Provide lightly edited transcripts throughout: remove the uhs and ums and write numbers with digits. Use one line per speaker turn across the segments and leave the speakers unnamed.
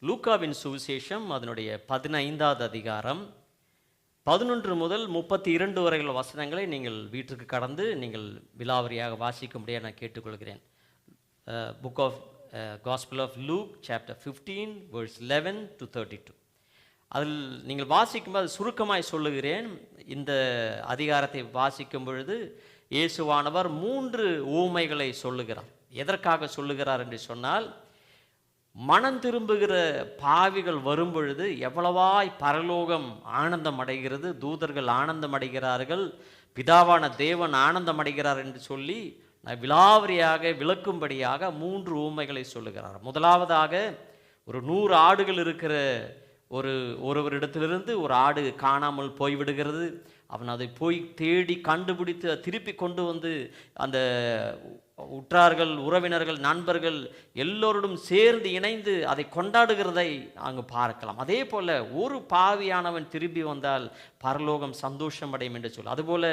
லூக்காவின் சுவிசேஷம் அதனுடைய 15வது அதிகாரம் 11 முதல் 32 வரையுள்ள வசனங்களை நீங்கள் வீட்டுக்கு கடந்து நீங்கள் விலாவரியாக வாசிக்க முடியாது நான் கேட்டுக்கொள்கிறேன். Book of gospel of Luke chapter 15 verse 11 to 32. அதில் நீங்கள் வாசிக்கும்போது சுருக்கமாய் சொல்லுகிறேன். இந்த அதிகாரத்தை வாசிக்கும் பொழுது இயேசுவானவர் 3 ஊமைகளை சொல்லுகிறார். எதற்காக சொல்லுகிறார் என்று சொன்னால், மனம் திரும்புகிற பாவிகள் வரும் பொழுது எவ்வளவாய் பரலோகம் ஆனந்தம் அடைகிறது, தூதர்கள் ஆனந்தம் அடைகிறார்கள், பிதாவான தேவன் ஆனந்தம் அடைகிறார் என்று சொல்லி விலாவரியாக விளக்கும்படியாக 3 ஊமைகளை சொல்லுகிறார். முதலாவதாக, ஒரு 100 ஆடுகள் இருக்கிற ஒருவரிடத்திலிருந்து ஒரு ஆடு காணாமல் போய்விடுகிறது. அவன் அதை போய் தேடி கண்டுபிடித்து திருப்பி கொண்டு வந்து அந்த உற்றார்கள், உறவினர்கள், நண்பர்கள் எல்லோருடன் சேர்ந்து இணைந்து அதை கொண்டாடுகிறதை அங்கு பார்க்கலாம். அதே போல ஒரு பாவியானவன் திரும்பி வந்தால் பரலோகம் சந்தோஷம் அடையும் என்று சொல்லி, அதுபோல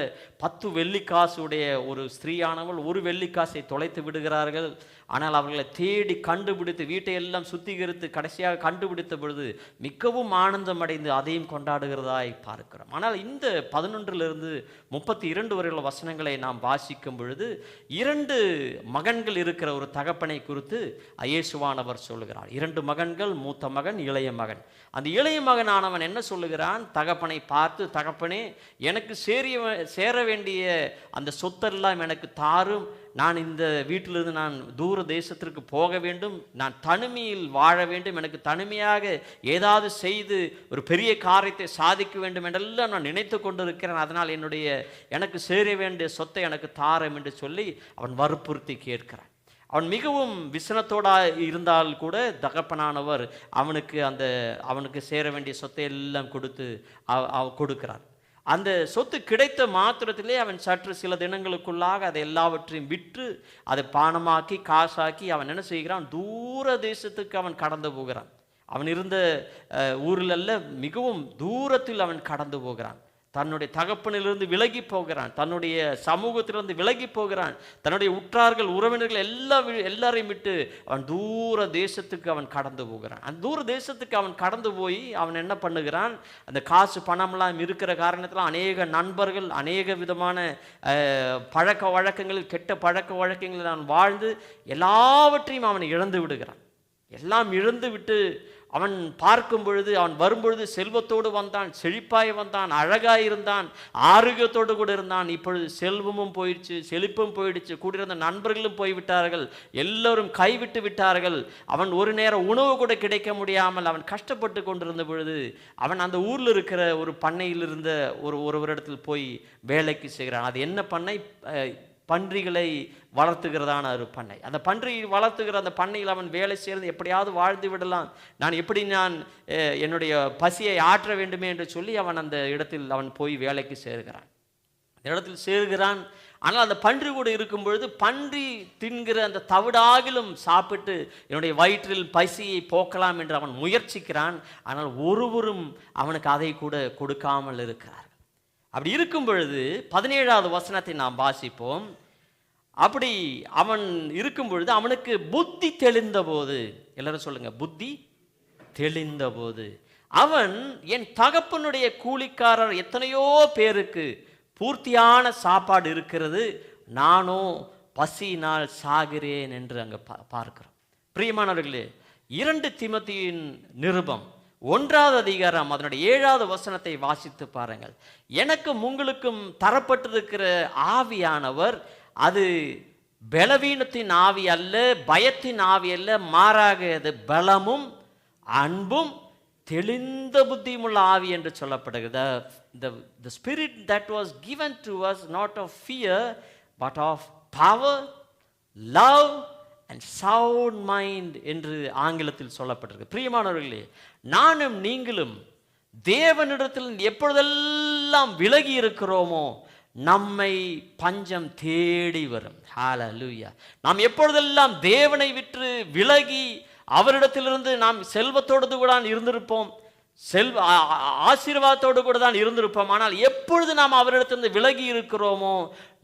10 வெள்ளிக்காசுடைய ஒரு ஸ்திரீயானவள் 1 வெள்ளிக்காசை தொலைத்து விடுகிறார்கள். ஆனால் அவர்களை தேடி கண்டுபிடித்து வீட்டை எல்லாம் சுத்திகரித்து கடைசியாக கண்டுபிடித்த பொழுது மிகவும் ஆனந்தம் அடைந்து அதையும் கொண்டாடுகிறதாய் பார்க்கிறோம். ஆனால் இந்த 11 32 வரையுள்ள வசனங்களை நாம் வாசிக்கும் பொழுது 2 மகன்கள் இருக்கிற ஒரு தகப்பனை குறித்து இயேசுவானவர் சொல்லுகிறார். 2 மகன்கள், மூத்த மகன், இளைய மகன். அந்த இளைய மகனானவன் என்ன சொல்லுகிறான்? தகப்பனை பார்த்து, தகப்பனே, எனக்கு சேர வேண்டிய அந்த சொத்தெல்லாம் எனக்கு தாரும், நான் இந்த வீட்டிலிருந்து நான் தூர தேசத்திற்கு போக வேண்டும், நான் தனிமையில் வாழ வேண்டும், எனக்கு தனிமையாக ஏதாவது செய்து ஒரு பெரிய காரியத்தை சாதிக்க வேண்டும் என்றெல்லாம் நான் நினைத்து கொண்டிருக்கிறேன், அதனால் எனக்கு சேர வேண்டிய சொத்தை எனக்கு தாரும் என்று சொல்லி அவன் வற்புறுத்தி கேட்கிறான். அவன் மிகவும் விசனத்தோடு இருந்தால் கூட தகப்பனானவர் அவனுக்கு சேர வேண்டிய சொத்தை எல்லாம் கொடுக்கிறார். அந்த சொத்து கிடைத்த மாத்திரத்திலே அவன் சற்று சில தினங்களுக்குள்ளாக அதை எல்லாவற்றையும் விற்று அதை பானமாக்கி காசாக்கி அவன் என்ன செய்கிறான்? தூர தேசத்துக்கு அவன் கடந்து போகிறான். அவன் இருந்த ஊரில் மிகவும் தூரத்தில் அவன் கடந்து போகிறான். தன்னுடைய தகப்பனிலிருந்து விலகி போகிறான், தன்னுடைய சமூகத்திலிருந்து விலகி போகிறான், தன்னுடைய உற்றார்கள், உறவினர்கள் எல்லாரையும் விட்டு அவன் தூர தேசத்துக்கு அவன் கடந்து போகிறான். அந்த தூர தேசத்துக்கு அவன் கடந்து போய் அவன் என்ன பண்ணுகிறான்? அந்த காசு பணம்லாம் இருக்கிற காரணத்தில் அநேக நண்பர்கள், அநேக விதமான பழக்க வழக்கங்களில், கெட்ட பழக்க வழக்கங்களில் அவன் வாழ்ந்து எல்லாவற்றையும் அவன் இழந்து விடுகிறான். எல்லாம் இழந்து விட்டு அவன் பார்க்கும் பொழுது, அவன் வரும்பொழுது செல்வத்தோடு வந்தான், செழிப்பாய் வந்தான், அழகாயிருந்தான், ஆரோக்கியத்தோடு கூட இருந்தான். இப்பொழுது செல்வமும் போயிடுச்சு, செழிப்பும் போயிடுச்சு, கூடியிருந்த நண்பர்களும் போய்விட்டார்கள், எல்லோரும் கைவிட்டு விட்டார்கள். அவன் ஒரு நேரம் உணவு கூட கிடைக்க முடியாமல் அவன் கஷ்டப்பட்டு கொண்டிருந்த பொழுது அவன் அந்த ஊரில் இருக்கிற ஒரு பண்ணையில் இருந்த ஒருவரிடத்தில் போய் வேலைக்கு செய்கிறான். அது என்ன பண்ணை? பன்றிகளை வளர்த்துகிறதான ஒரு பண்ணை. அந்த பன்றி வளர்த்துகிற அந்த பண்ணையில் அவன் வேலை செய்கிறது, எப்படியாவது வாழ்ந்து விடலாம், நான் என்னுடைய பசியை ஆற்ற வேண்டுமே என்று சொல்லி அவன் அந்த இடத்தில் அவன் போய் வேலைக்கு சேர்கிறான். அந்த இடத்தில் சேர்கிறான். ஆனால் அந்த பன்றி கூட இருக்கும் பொழுது பன்றி தின்கிற அந்த தவிடாகிலும் சாப்பிட்டு என்னுடைய வயிற்றில் பசியை போக்கலாம் என்று அவன் முயற்சிக்கிறான். ஆனால் ஒருவரும் அவனுக்கு அதை கூட கொடுக்காமல் இருக்கிறார். அப்படி இருக்கும் பொழுது 17வது வசனத்தை நாம் வாசிப்போம். அப்படி அவன் இருக்கும் பொழுது அவனுக்கு புத்தி தெளிந்த போது, எல்லாரும் சொல்லுங்க, புத்தி தெளிந்த போது, அவன் என் தகப்பனுடைய கூலிக்காரர் எத்தனையோ பேருக்கு பூர்த்தியான சாப்பாடு இருக்கிறது, நானோ பசியினால் சாகிறேன் என்று அங்கே பார்க்கிறோம். பிரியமானவர்களே, 2 தீமோத்தேயுவின் நிருபம் 1வது அதிகாரம் அதனுடைய 7வது வசனத்தை வாசித்து பாருங்கள். எனக்கும் உங்களுக்கும் தரப்பட்டிருக்கிற ஆவியானவர் அது பலவீனத்தின் ஆவி அல்ல, பயத்தின் ஆவி அல்ல, மாறாக அது பலமும் அன்பும் தெளிந்த புத்தியுமுள்ள ஆவி என்று சொல்லப்படுகிறது. The spirit that was given to us not of fear but of power, love and sound mind என்று ஆங்கிலத்தில் சொல்லப்பட்டிருக்கு. பிரியமானவர்களே, நானும் நீங்களும் தேவனிடத்தில் எப்பொழுதெல்லாம் விலகி இருக்கிறோமோ நம்மை பஞ்சம் தேடி வரும். ஹல்லேலூயா. நாம் எப்பொழுதெல்லாம் தேவனை விட்டு விலகி அவரிடத்திலிருந்து நாம் செல்வத்தோடு கூட இருந்திருப்போம், ஆசீர்வாதத்தோடு கூட தான் இருந்திருப்போம். ஆனால் எப்பொழுது நாம் அவரிடத்திலிருந்து விலகி இருக்கிறோமோ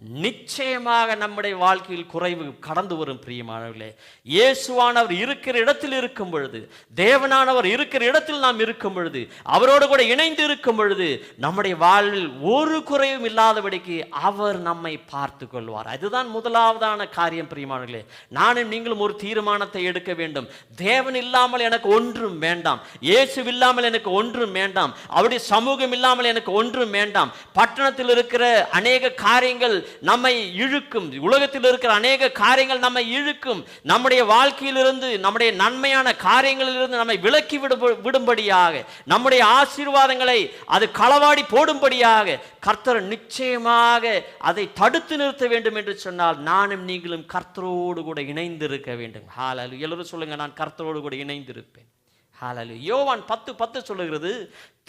நிச்சயமாக நம்முடைய வாழ்க்கையில் குறைவு கடந்து வரும். பிரியமானவர்களே, இயேசுவானவர் இருக்கிற இடத்தில் இருக்கும் பொழுது, தேவனானவர் இருக்கிற இடத்தில் நாம் இருக்கும் பொழுது, அவரோடு கூட இணைந்து இருக்கும் பொழுது, நம்முடைய வாழ்வில் ஒரு குறைவும் இல்லாதபடிக்கு அவர் நம்மை பார்த்து கொள்வார். அதுதான் முதலாவதான காரியம். பிரியமானவர்களே, நானும் நீங்களும் ஒரு தீர்மானத்தை எடுக்க வேண்டும். தேவன் இல்லாமல் எனக்கு ஒன்றும் வேண்டாம், இயேசு இல்லாமல் எனக்கு ஒன்றும் வேண்டாம், அவருடைய சமூகம் இல்லாமல் எனக்கு ஒன்றும் வேண்டாம். பட்டணத்தில் இருக்கிற அநேக காரியங்கள் நம்மை இழுக்கும், உலகத்தில் இருக்கிற அநேக காரியங்கள் நம்மை இழுக்கும். நம்முடைய வாழ்க்கையிலிருந்து, நம்முடைய நன்மையான காரியங்களிலிருந்து நம்மை விலக்கி விடும்படியாக, நம்முடைய ஆசீர்வாதங்களை அது களவாடி போடும்படியாக கர்த்தர் நிச்சயமாக அதை தடுத்து நிறுத்த வேண்டும் என்று சொன்னால், நானும் நீங்களும் கர்த்தரோடு கூட இணைந்து இருக்க வேண்டும். ஹல்லேலூயா. எல்லாரும் சொல்லுங்க, நான் கர்த்தரோடு கூட இணைந்து இருப்பேன். ஹல்லேலூயா. யோவான் 10:10 சொல்லுகிறது,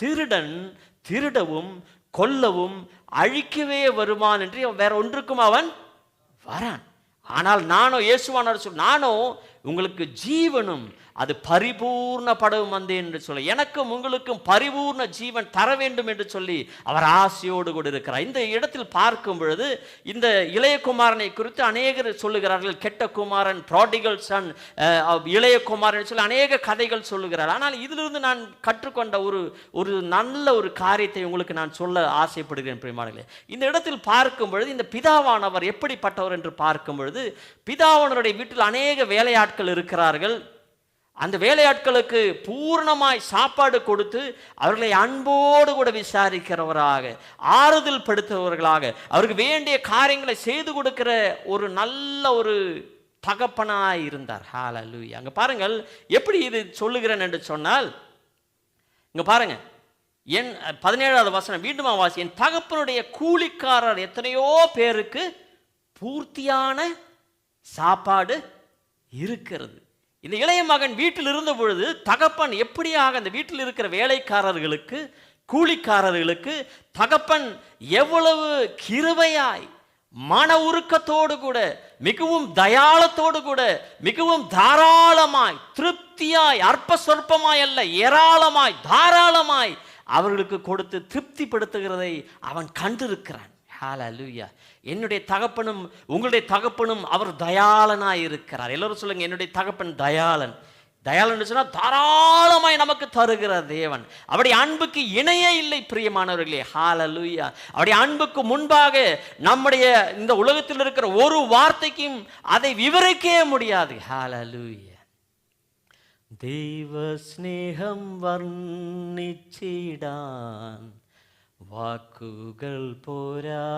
திருடன் திருடவும் கொல்லவும் அழிக்கவே வருவான் என்று வேற ஒன்றுக்கும் அவன் வரான். ஆனால் நானோ, இயேசுவானவர் சொல், நானோ உங்களுக்கு ஜீவனும் அது பரிபூர்ணப்படவும் வந்தேன் என்று சொல்ல, எனக்கும் உங்களுக்கும் பரிபூர்ண ஜீவன் தர வேண்டும் என்று சொல்லி அவர் ஆசையோடு கூட இருக்கிறார். இந்த இடத்தில் பார்க்கும் பொழுது இந்த இளைய குமாரனை குறித்து அநேகர் சொல்லுகிறார்கள். கெட்ட குமாரன், ப்ராடிகல் சன், இளைய குமாரன் சொல்லி அநேக கதைகள் சொல்லுகிறார். ஆனால் இதிலிருந்து நான் கற்றுக்கொண்ட ஒரு நல்ல ஒரு காரியத்தை உங்களுக்கு நான் சொல்ல ஆசைப்படுகிறேன். பிரியமானவர்களே, இந்த இடத்தில் பார்க்கும் பொழுது இந்த பிதாவானவர் எப்படிப்பட்டவர் என்று பார்க்கும் பொழுது, பிதாவானவருடைய வீட்டில் அநேக வேலையாட்கள் இருக்கிறார்கள். அந்த வேலையாட்களுக்கு பூர்ணமாய் சாப்பாடு கொடுத்து அவர்களை அன்போடு கூட விசாரிக்கிறவராக, ஆறுதல் படுத்துபவர்களாக, அவருக்கு வேண்டிய காரியங்களை செய்து கொடுக்கிற ஒரு நல்ல ஒரு தகப்பனாய் இருந்தார். ஹல்லேலூயா. அங்க பாருங்கள், எப்படி இது சொல்லுகிறேன் என்று சொன்னால், இங்க பாருங்க, என் 17வது வசனம் மீண்டும் வாசி. என் தகப்பனுடைய கூலிக்காரர் எத்தனையோ பேருக்கு பூர்த்தியான சாப்பாடு இருக்கிறது. இந்த இளைய மகன் வீட்டில் இருந்த பொழுது தகப்பன் எப்படியாக அந்த வீட்டில் இருக்கிற வேலைக்காரர்களுக்கு, கூலிக்காரர்களுக்கு தகப்பன் எவ்வளவு கிருபையாய், மன உருக்கத்தோடு கூட, மிகவும் தயாளத்தோடு கூட, மிகவும் தாராளமாய், திருப்தியாய், அற்ப சொற்பமாய் அல்ல, ஏராளமாய், தாராளமாய் அவர்களுக்கு கொடுத்து திருப்திப்படுத்துகிறதை அவன் கண்டிருக்கிறான். ஹல்லேலூயா. என்னுடைய தகப்பனும் உங்களுடைய தகப்பனும் அவர் தயாளனாய் இருக்கிறார். எல்லாரும் சொல்லுங்க, என்னுடைய தகப்பன் தயாளன். தயாளன் சொன்னா தாராளமாய் நமக்கு தருகிற தேவன். அவருடைய அன்புக்கு இணையே இல்லை. பிரியமானவர்களே, ஹல்லேலூயா. அவருடைய அன்புக்கு முன்பாக நம்முடைய இந்த உலகத்தில் இருக்கிற ஒரு வார்த்தைக்கும் அதை விவரிக்கவே முடியாது. ஹல்லேலூயா. தெய்வ ஸ்நேகம் வர்ணிச்சிடான் വാക്കുകൾ പോരാ,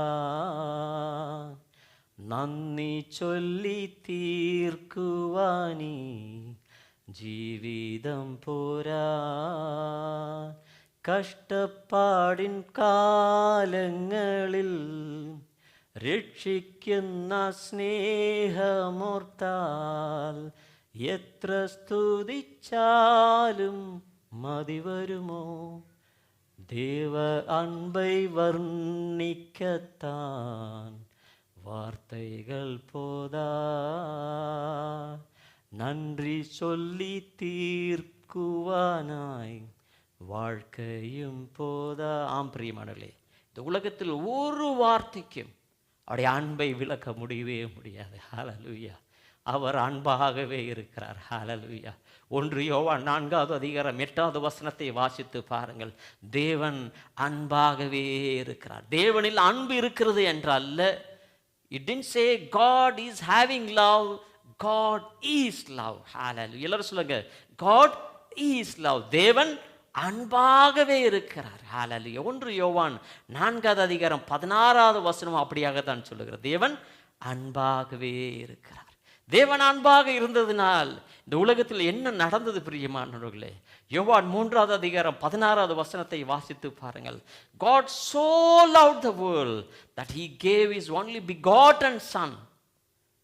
നന്ദി ചൊല്ലി തീർക്കുവാനീ ജീവിതം പോരാ. കഷ്ടപ്പാടിൻ കാലങ്ങളിൽ രക്ഷിക്കുന്ന സ്നേഹമോർത്താൽ എത്ര സ്തുതിച്ചാലും മതി വരുമോ. தேவ அன்பை வர்ணிக்கத்தான் வார்த்தைகள் போதா, நன்றி சொல்லி தீர்க்குவானாய் வாழ்க்கையும் போதா. ஆம் பிரியமானவர்களே, இந்த உலகத்தில் ஒரு வார்த்தைக்கும் அவருடைய அன்பை விளக்க முடியவே முடியாது. ஹல்லேலூயா. அவர் அன்பாகவே இருக்கிறார். ஹல்லேலூயா. 1 யோவான் 4வது அதிகாரம் 8வது வசனத்தை வாசித்து பாருங்கள். தேவன் அன்பாகவே இருக்கிறார். தேவனில் அன்பு இருக்கிறது என்றல்ல. It didn't say God is having love, God is love. Hallelujah. எல்லாரும் சொல்லுங்க, God is love. தேவன் அன்பாகவே இருக்கிறார். ஹல்லேலூயா. 1 யோவான் 4வது அதிகாரம் 16வது வசனம் அப்படியாகத்தான் சொல்லுகிறது. தேவன் அன்பாகவே இருக்கிறார். தேவன் அன்பாக இருந்ததினால் இந்த உலகத்தில் என்ன நடந்தது பிரியமானவர்களே? யோவான் 3வது அதிகாரம் 16வது வசனத்தை வாசித்து பாருங்கள். God so loved the world that he gave his only begotten son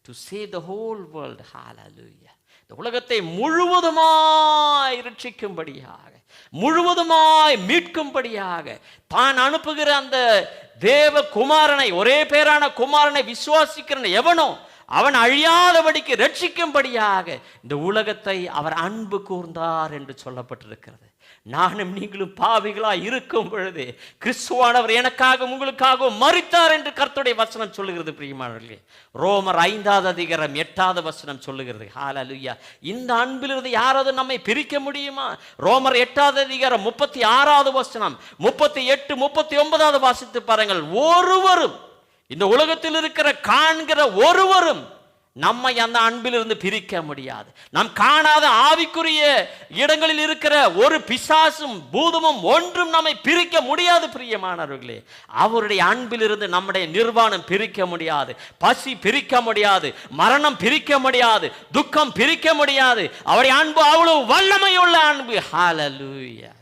to save the whole world. Hallelujah. இந்த உலகத்தை முழுவதுமாய் ரட்சிக்கும்படியாக, முழுவதுமாய் மீட்கும்படியாக தான் அனுப்புகிற அந்த தேவ குமாரனை, ஒரே பேரான குமாரனை விசுவாசிக்கிற எவனோ அவன் அழியாதபடிக்கு ரட்சிக்கும்படியாக இந்த உலகத்தை அவர் அன்பு கூர்ந்தார் என்று சொல்லப்பட்டிருக்கிறது. நானும் நீங்களும் பாவிகளாய் இருக்கும் பொழுது கிறிஸ்துவானவர் எனக்காக உங்களுக்காக மரித்தார் என்று கர்த்தருடைய வசனம் சொல்லுகிறது. பிரியமானவர்களே, ரோமர் 5வது அதிகாரம் 8வது வசனம் சொல்லுகிறது. ஹல்லேலூயா. இந்த அன்பிலிருந்து யாராவது நம்மை பிரிக்க முடியுமா? ரோமர் 8வது அதிகாரம் 36வது வசனம், 38, 39வது வாசித்து பாருங்கள். ஒருவரும், இந்த உலகத்தில் இருக்கிற காண்கிற ஒருவரும் நம்மை அந்த அன்பிலிருந்து பிரிக்க முடியாது. நாம் காணாத ஆவிக்குரிய இடங்களில் இருக்கிற ஒரு பிசாசும் பூதமும் ஒன்றும் நம்மை பிரிக்க முடியாது. பிரியமானவர்களே, அவருடைய அன்பிலிருந்து நம்முடைய நிர்வாணம் பிரிக்க முடியாது, பசி பிரிக்க முடியாது, மரணம் பிரிக்க முடியாது, துக்கம் பிரிக்க முடியாது. அவருடைய அன்பு அவ்வளவு வல்லமையுள்ள அன்பு. ஹல்லேலூயா.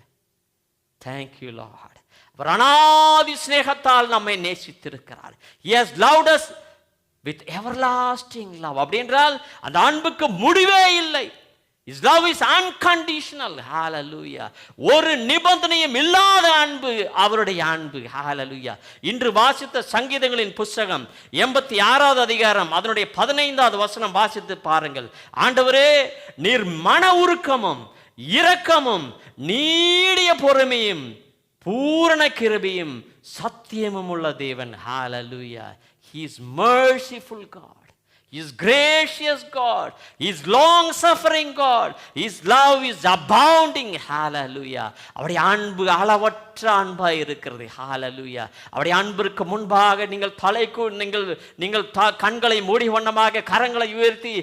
Thank you Lord. அவர் அநாதி சிநேகத்தால் நம்மை நேசித்திருக்கிறார். He has loved us with everlasting love. அப்படின்றால் அந்த அன்புக்கு முடிவே இல்லை. His love is unconditional. Hallelujah. ஒரு நிபந்தனையும் இல்லாத அன்பு அவருடைய அன்பு. Hallelujah. இன்று வாசித்த சங்கீதங்களின் புத்தகம் 86வது அதிகாரம் அதனுடைய 15வது வசனம் வாசித்து பாருங்கள். ஆண்டவரே, நீர் மன உருக்கமும் இரக்கமும் நீடிய பொறுமையும் பூரண கிருபையும் சத்தியமும் உள்ள தேவன். Hallelujah. He is merciful God. He is gracious God. He is long suffering God. His love is abounding. Hallelujah. அவருடைய அன்பு அளவற்ற அன்பாய் இருக்கிறது. Hallelujah. அவருடைய அன்பிற்கு முன்பாக நீங்கள் நீங்கள் கண்களை மூடி வண்ணமாக கரங்களை உயர்த்தி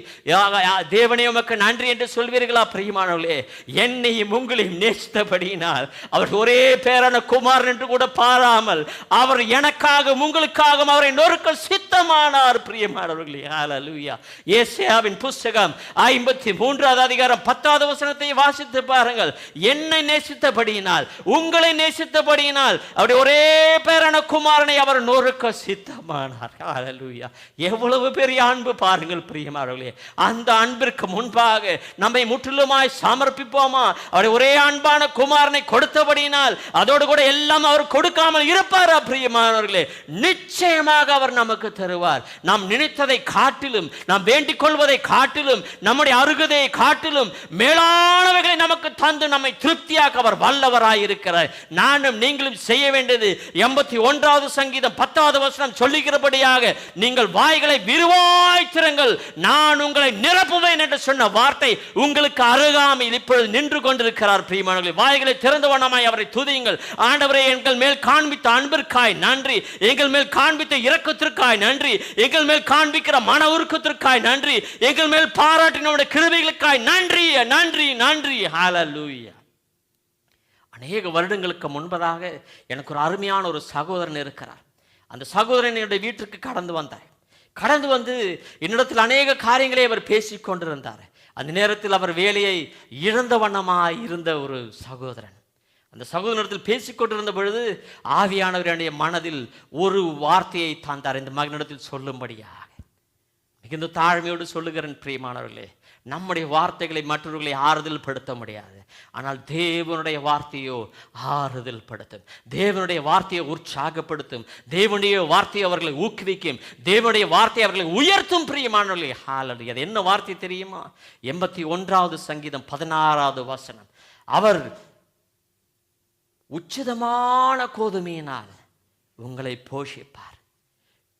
தேவனே உமக்கு நன்றி என்று சொல்வீர்களா? பிரியமானவர்களே, என்னையும் உங்களையும் நேசித்தபடியினால் அவர் ஒரே பேரான குமாரன் என்று கூட பாராமல் அவர் எனக்காக உங்களுக்காக அவரை நொறுக்க சித்தமானார். பிரியமானவர்களே, ஹல்லேலூயா. ஏசாயாவின் புத்தகம் 53வது அதிகாரம் 10வது வசனத்தை வாசித்து பாருங்கள். என்னை நேசித்தபடியினால், உங்களை நேசித்தபடியினால் அவருடைய ஒரே பேரான குமாரனை அவர் நொறுக்க சித்தமானார். ஹல்லேலூயா. எவ்வளவு பெரிய அன்பு பாருங்கள் பிரியமானவர்களே. அந்த அன்பிற்கு முன்பாக நம்மை முற்றிலுமாய் சமர்ப்பிப்போமா? அவருடைய ஒரே அன்பான குமாரனை கொடுத்தபடியினால் அதோடு கூட எல்லாம் அவர் கொடுக்காமல் இருப்பாரா? பிரியமானவர்களே, நிச்சயமாக அவர் நமக்கு தருவார். நாம் நினைத்ததை காட்டிலும், நாம் வேண்டிக் கொள்வதை காட்டிலும், நம்முடைய அருகதையை காட்டிலும் மேலானவைகளை நமக்கு தந்து நம்மை திருப்தியாக்க அவர் வல்லவராயிருக்கிறார். நானும் நீங்களும் செய்ய வேண்டியது 81வது சங்கீதம் 10வது வசனம் சொல்லுகிறபடியாக, நீங்கள் வாய்களை விரிவாய் திறங்கள், நான் உங்களை நிரப்புவேன் என்று சொன்ன வார்த்தை உங்களுக்கு அருகாமையில் இப்பொழுது நின்று கொண்டிருக்கிறார். பிரியமானவர்களே, வாய்களை திறந்த வண்ணமாய் அவரை துதியுங்கள். ஆண்டவரே, எங்கள் மேல் காண்பித்த அன்பிற்காய் நன்றி, எங்கள் மேல் காண்பித்த இரக்கத்திற்காய் நன்றி, எங்கள் மேல் காண்பிக்கிற மன உருக்கத்திற்காய் நன்றி, எங்கள் மேல் பாராட்டின கிருபைகளுக்காய் நன்றி, நன்றி, நன்றி. ஹல்லேலூயா. அநேக வருடங்களுக்கு முன்பதாக எனக்கு ஒரு அருமையான ஒரு சகோதரன் இருக்கிறார். அந்த சகோதரன் என்னுடைய வீட்டுக்கு கடந்து வந்தார். கடந்து வந்து என்னிடத்தில் அநேக காரியங்களை அவர் பேசிக் கொண்டிருந்தார். அந்த நேரத்தில் அவர் வேலையை இழந்த வண்ணமாய் இருந்த ஒரு சகோதரன். அந்த சகோதரத்தில் பேசிக்கொண்டிருந்த பொழுது ஆவியானவர் என்னுடைய மனதில் ஒரு வார்த்தையை தந்தார், இந்த மகனிடத்தில் சொல்லும்படியாக. மிகுந்த தாழ்மையோடு சொல்லுகிறேன் பிரியமானவர்களே, நம்முடைய வார்த்தைகளை மற்றவர்களை ஆறுதல் படுத்த முடியாது, ஆனால் தேவனுடைய வார்த்தையோ ஆறுதல் படுத்தும், தேவனுடைய வார்த்தையை உற்சாகப்படுத்தும், தேவனுடைய வார்த்தையை அவர்களை ஊக்குவிக்கும், தேவனுடைய வார்த்தையை அவர்களை உயர்த்தும். பிரியமானவர்களே, ஹல்லேலூயா. அது என்ன வார்த்தை தெரியுமா? 81வது சங்கீதம் 16வது வசனம். அவர் உச்சிதமான கோதுமையினால் உங்களை போஷிப்பார்,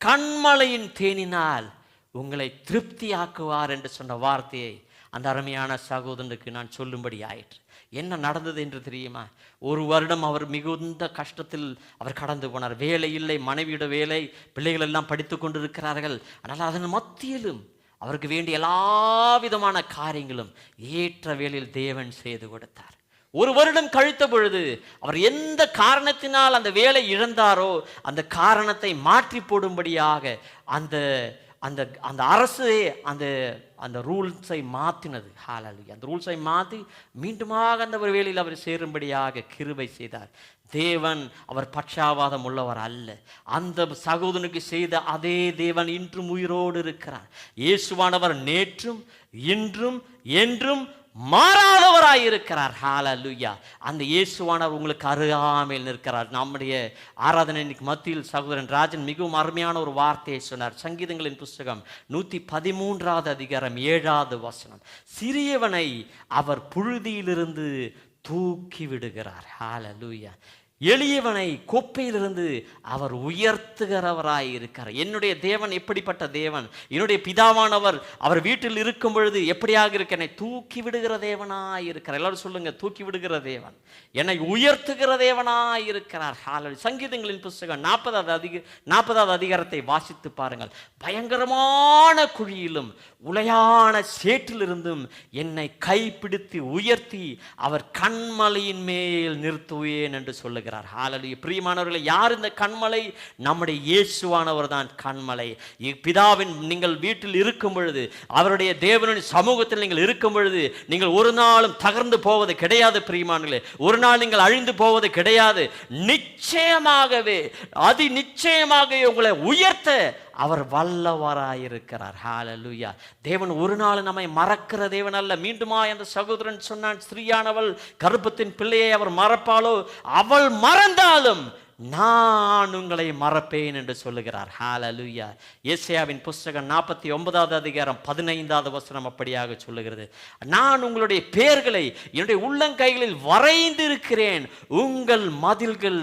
கண்மலையின் தேனினால் உங்களை திருப்தியாக்குவார் என்று சொன்ன வார்த்தையை அந்த அருமையான சகோதரனுக்கு நான் சொல்லும்படி ஆயிற்று. என்ன நடந்தது என்று தெரியுமா? ஒரு வருடம் அவர் மிகுந்த கஷ்டத்தில் அவர் கடந்து போனார். வேலை இல்லை, மனைவியோட வேலை, பிள்ளைகள் எல்லாம் படித்து கொண்டிருக்கிறார்கள். ஆனால் அதன் மத்தியிலும் அவருக்கு வேண்டிய எல்லா விதமான காரியங்களும் ஏற்ற வேளையில் தேவன் செய்து கொடுத்தார். ஒரு வருடம் கழித்த பொழுது அவர் எந்த காரணத்தினால் அந்த வேலை இழந்தாரோ அந்த காரணத்தை மாற்றி போடும்படியாக அந்த அந்த அந்த அரசு அந்த ரூல்ஸை மாற்றினது. ஹல்லேலூயா. அந்த ரூல்ஸை மாற்றி மீண்டுமாக அந்த ஒரு வேளையில் அவர் சேரும்படியாக கிருபை செய்தார். தேவன் அவர் பட்சாவாதம் உள்ளவர் அல்ல. அந்த சகோதரனுக்கு செய்த அதே தேவன் இன்றும் உயிரோடு இருக்கிறார். இயேசுவானவர் நேற்றும் இன்றும் என்றும் மாறாதவராய் இருக்கிறார். ஹல்லேலூயா. அந்த இயேசுவானவர் உங்களுக்கு அருகாமையில் நிற்கிறார். நம்முடைய ஆராதனை மத்தியில் சகோதரன் ராஜன் மிகவும் அருமையான ஒரு வார்த்தையை சொன்னார். சங்கீதங்களின் புஸ்தகம் 113 அதிகாரம் 7 வசனம். சிறியவனை அவர் புழுதியிலிருந்து தூக்கி விடுகிறார். ஹல்லேலூயா. எளியவனை கோப்பையிலிருந்து அவர் உயர்த்துகிறவராய் இருக்கிறார். என்னுடைய தேவன் எப்படிப்பட்ட தேவன்? என்னுடைய பிதாவானவர் அவர் வீட்டில் இருக்கும் பொழுது எப்படியாக இருக்க என்னை தூக்கி விடுகிற தேவனாய் இருக்கிறார். எல்லாரும் சொல்லுங்க, தூக்கி விடுகிற தேவன், என்னை உயர்த்துகிற தேவனாய் இருக்கிறார். சங்கீதங்களின் புஸ்தகம் 40வது அதிகாரத்தை வாசித்து பாருங்கள். பயங்கரமான குழியிலும் உளையான சேற்றிலிருந்தும் என்னை கைப்பிடித்து உயர்த்தி அவர் கண்மலையின் மேல் நிறுத்துவேன் என்று சொல்லுகிறார். ஹல்லேலூயா. பிரியமானவர்களே, யார் இந்த கண்மலை? நம்முடைய இயேசுவானவர் தான் கண்மலை. பிதாவின் நீங்கள் வீட்டில் இருக்கும் பொழுது, அவருடைய தேவனின் சமூகத்தில் நீங்கள் இருக்கும் பொழுது, நீங்கள் ஒரு நாளும் தகர்ந்து போவது கிடையாது. பிரியமானவர்களே, ஒரு நாள் நீங்கள் அழிந்து போவது கிடையாது. நிச்சயமாகவே அதி நிச்சயமாக உங்களை உயர்த்த அவர் வல்லவராயிருக்கிறார். ஹல்லேலூயா. தேவன் ஒரு நாள் நம்மை மறக்கிற தேவன் அல்ல. மீண்டுமா என்ற சகோதரன் சொன்னான், ஸ்திரீயானவள் கர்ப்பத்தின் பிள்ளையை அவர் மறப்பாளோ? அவள் மறந்தாலும் நான் உங்களை மறப்பேன் என்று சொல்லுகிறார். ஹல்லேலூயா. ஏசாயாவின் புஸ்தகம் 49வது அதிகாரம் 15வது வசனம் அப்படியாக சொல்லுகிறது. நான் உங்களுடைய பெயர்களை என்னுடைய உள்ளங்கைகளில் வரைந்திருக்கிறேன், உங்கள் மதில்கள்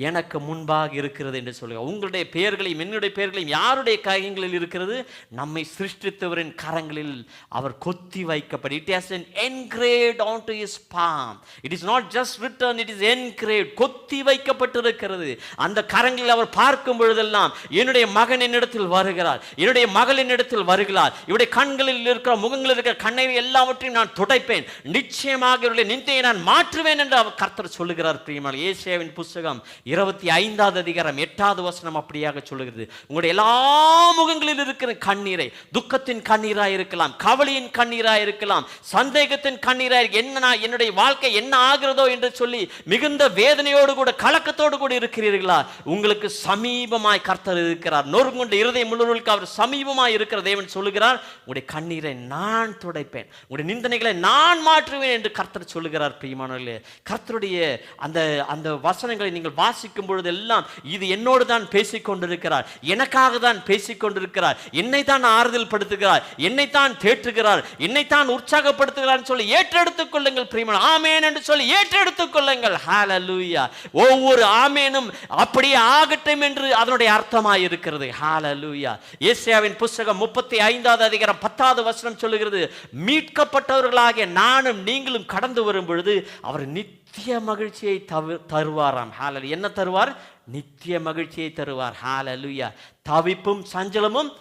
எனக்கு முன்பாக இருக்கிறது என்று சொல்லுங்க. உங்களுடைய பெயர்களையும் என்னுடைய பெயர்களையும் யாருடைய கைகளில் இருக்கிறது? நம்மை சிருஷ்டித்தவரின் கரங்களில் அவர் கொத்தி வைக்கப்படும். It has been engraved onto his palm. It is not just written, it is engraved. கொத்தி வைக்கப்பட்டிருக்கிறது. அந்த கரங்களில் அவர் பார்க்கும் பொழுதெல்லாம் என்னுடைய மகன் என்னிடத்தில் வருகிறார், என்னுடைய மகள் என்னிடத்தில் வருகிறார், இவருடைய கண்களில் இருக்கிற முகங்களில் இருக்கிற கண்ணீர் எல்லாவற்றையும் நான் துடைப்பேன், நிச்சயமாக இவருடைய நிந்தையை நான் மாற்றுவேன் என்று அவர் கர்த்தர் சொல்லுகிறார். பிரியமான ஏசாயாவின் புஸ்தகம் 25வது அதிகாரம் 8வது வசனம் அப்படியாக சொல்லுகிறது. உங்களுடைய எல்லா முகங்களில் இருக்கிற கண்ணீரை, துக்கத்தின் கண்ணீராய் இருக்கலாம், கவலையின் கண்ணீராய் இருக்கலாம், சந்தேகத்தின் கண்ணீராய், என்னுடைய வாழ்க்கை என்ன ஆகிறதோ என்று சொல்லி மிகுந்த வேதனையோடு கூட கலக்கத்தோடு கூட இருக்கிறீர்களா? உங்களுக்கு சமீபமாய் கர்த்தர் இருக்கிறார். நொறுங்குண்ட இருதயம் உள்ளவர்களுக்கு அவர் சமீபமாய் இருக்கிற தேவன் சொல்லுகிறார், உங்களுடைய கண்ணீரை நான் துடைப்பேன், உங்களுடைய நிந்தனைகளை நான் மாற்றுவேன் என்று கர்த்தர் சொல்லுகிறார். பிரியமானவர்களே, கர்த்தருடைய அந்த வசனங்களை நீங்கள் வாசிக்கும் பொழுது எல்லாம் இது என்னோடு தான் பேசிக் கொண்டிருக்கிறார், எனக்காக தான் பேசிக் கொண்டிருக்கிறார், என்னை தான் ஆறுதல் படுத்துகிறார், என்னை தான் தேற்றுகிறார், என்னை தான் உற்சாகப்படுத்துகிறார் சொல்லி ஏற்றெடுத்துக் கொள்ளுங்கள். பிரியமான ஆமென் என்று சொல்லி ஏற்றெடுத்துக் கொள்ளுங்கள். ஹல்லேலூயா. ஒவ்வொரு ஆமெனும் அப்படியே ஆகட்டும் என்று அதனுடைய அர்த்தமாய் இருக்கிறது. ஹல்லேலூயா. ஏசாயாவின் புஸ்தகம் 35வது அதிகாரம் 10வது வசனம் சொல்லுகிறது, மீட்கப்பட்டவர்களாகிய நானும் நீங்களும் கடந்து வரும் பொழுது அவர் நித்திய மகிழ்ச்சியை தருவாராம். ஹல்லேலூயா. என்ன தருவார்? நித்திய மகிழ்ச்சியை தருவார். ஹல்லேலூயா. தவிப்பும் சஞ்சலமும்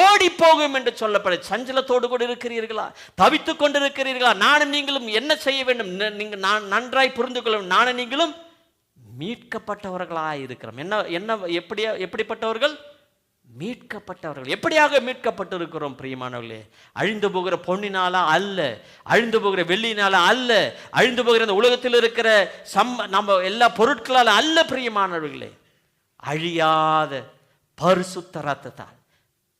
ஓடி போகும் என்று சொல்லப்பட. சஞ்சலத்தோடு கூட இருக்கிறீர்களா? தவித்துக் கொண்டிருக்கிறீர்களா? நானும் நீங்களும் என்ன செய்ய வேண்டும்? நீங்கள் நன்றாய் புரிந்து கொள்ளும், நானும் நீங்களும் மீட்கப்பட்டவர்களாய் இருக்கிறோம். எப்படிப்பட்டவர்கள்? மீட்கப்பட்டவர்கள். எப்படியாக மீட்கப்பட்டிருக்கிறோம் பிரியமானவர்களே? அழிந்து போகிற பொன்னினால அல்ல, அழிந்து போகிற வெள்ளினால அல்ல, அழிந்து போகிற இந்த உலகத்தில் இருக்கிற நம்ம எல்லா பொருட்களால அல்ல பிரியமானவர்களே. அழியாத பரிசுத்த ரத்தத்தால்,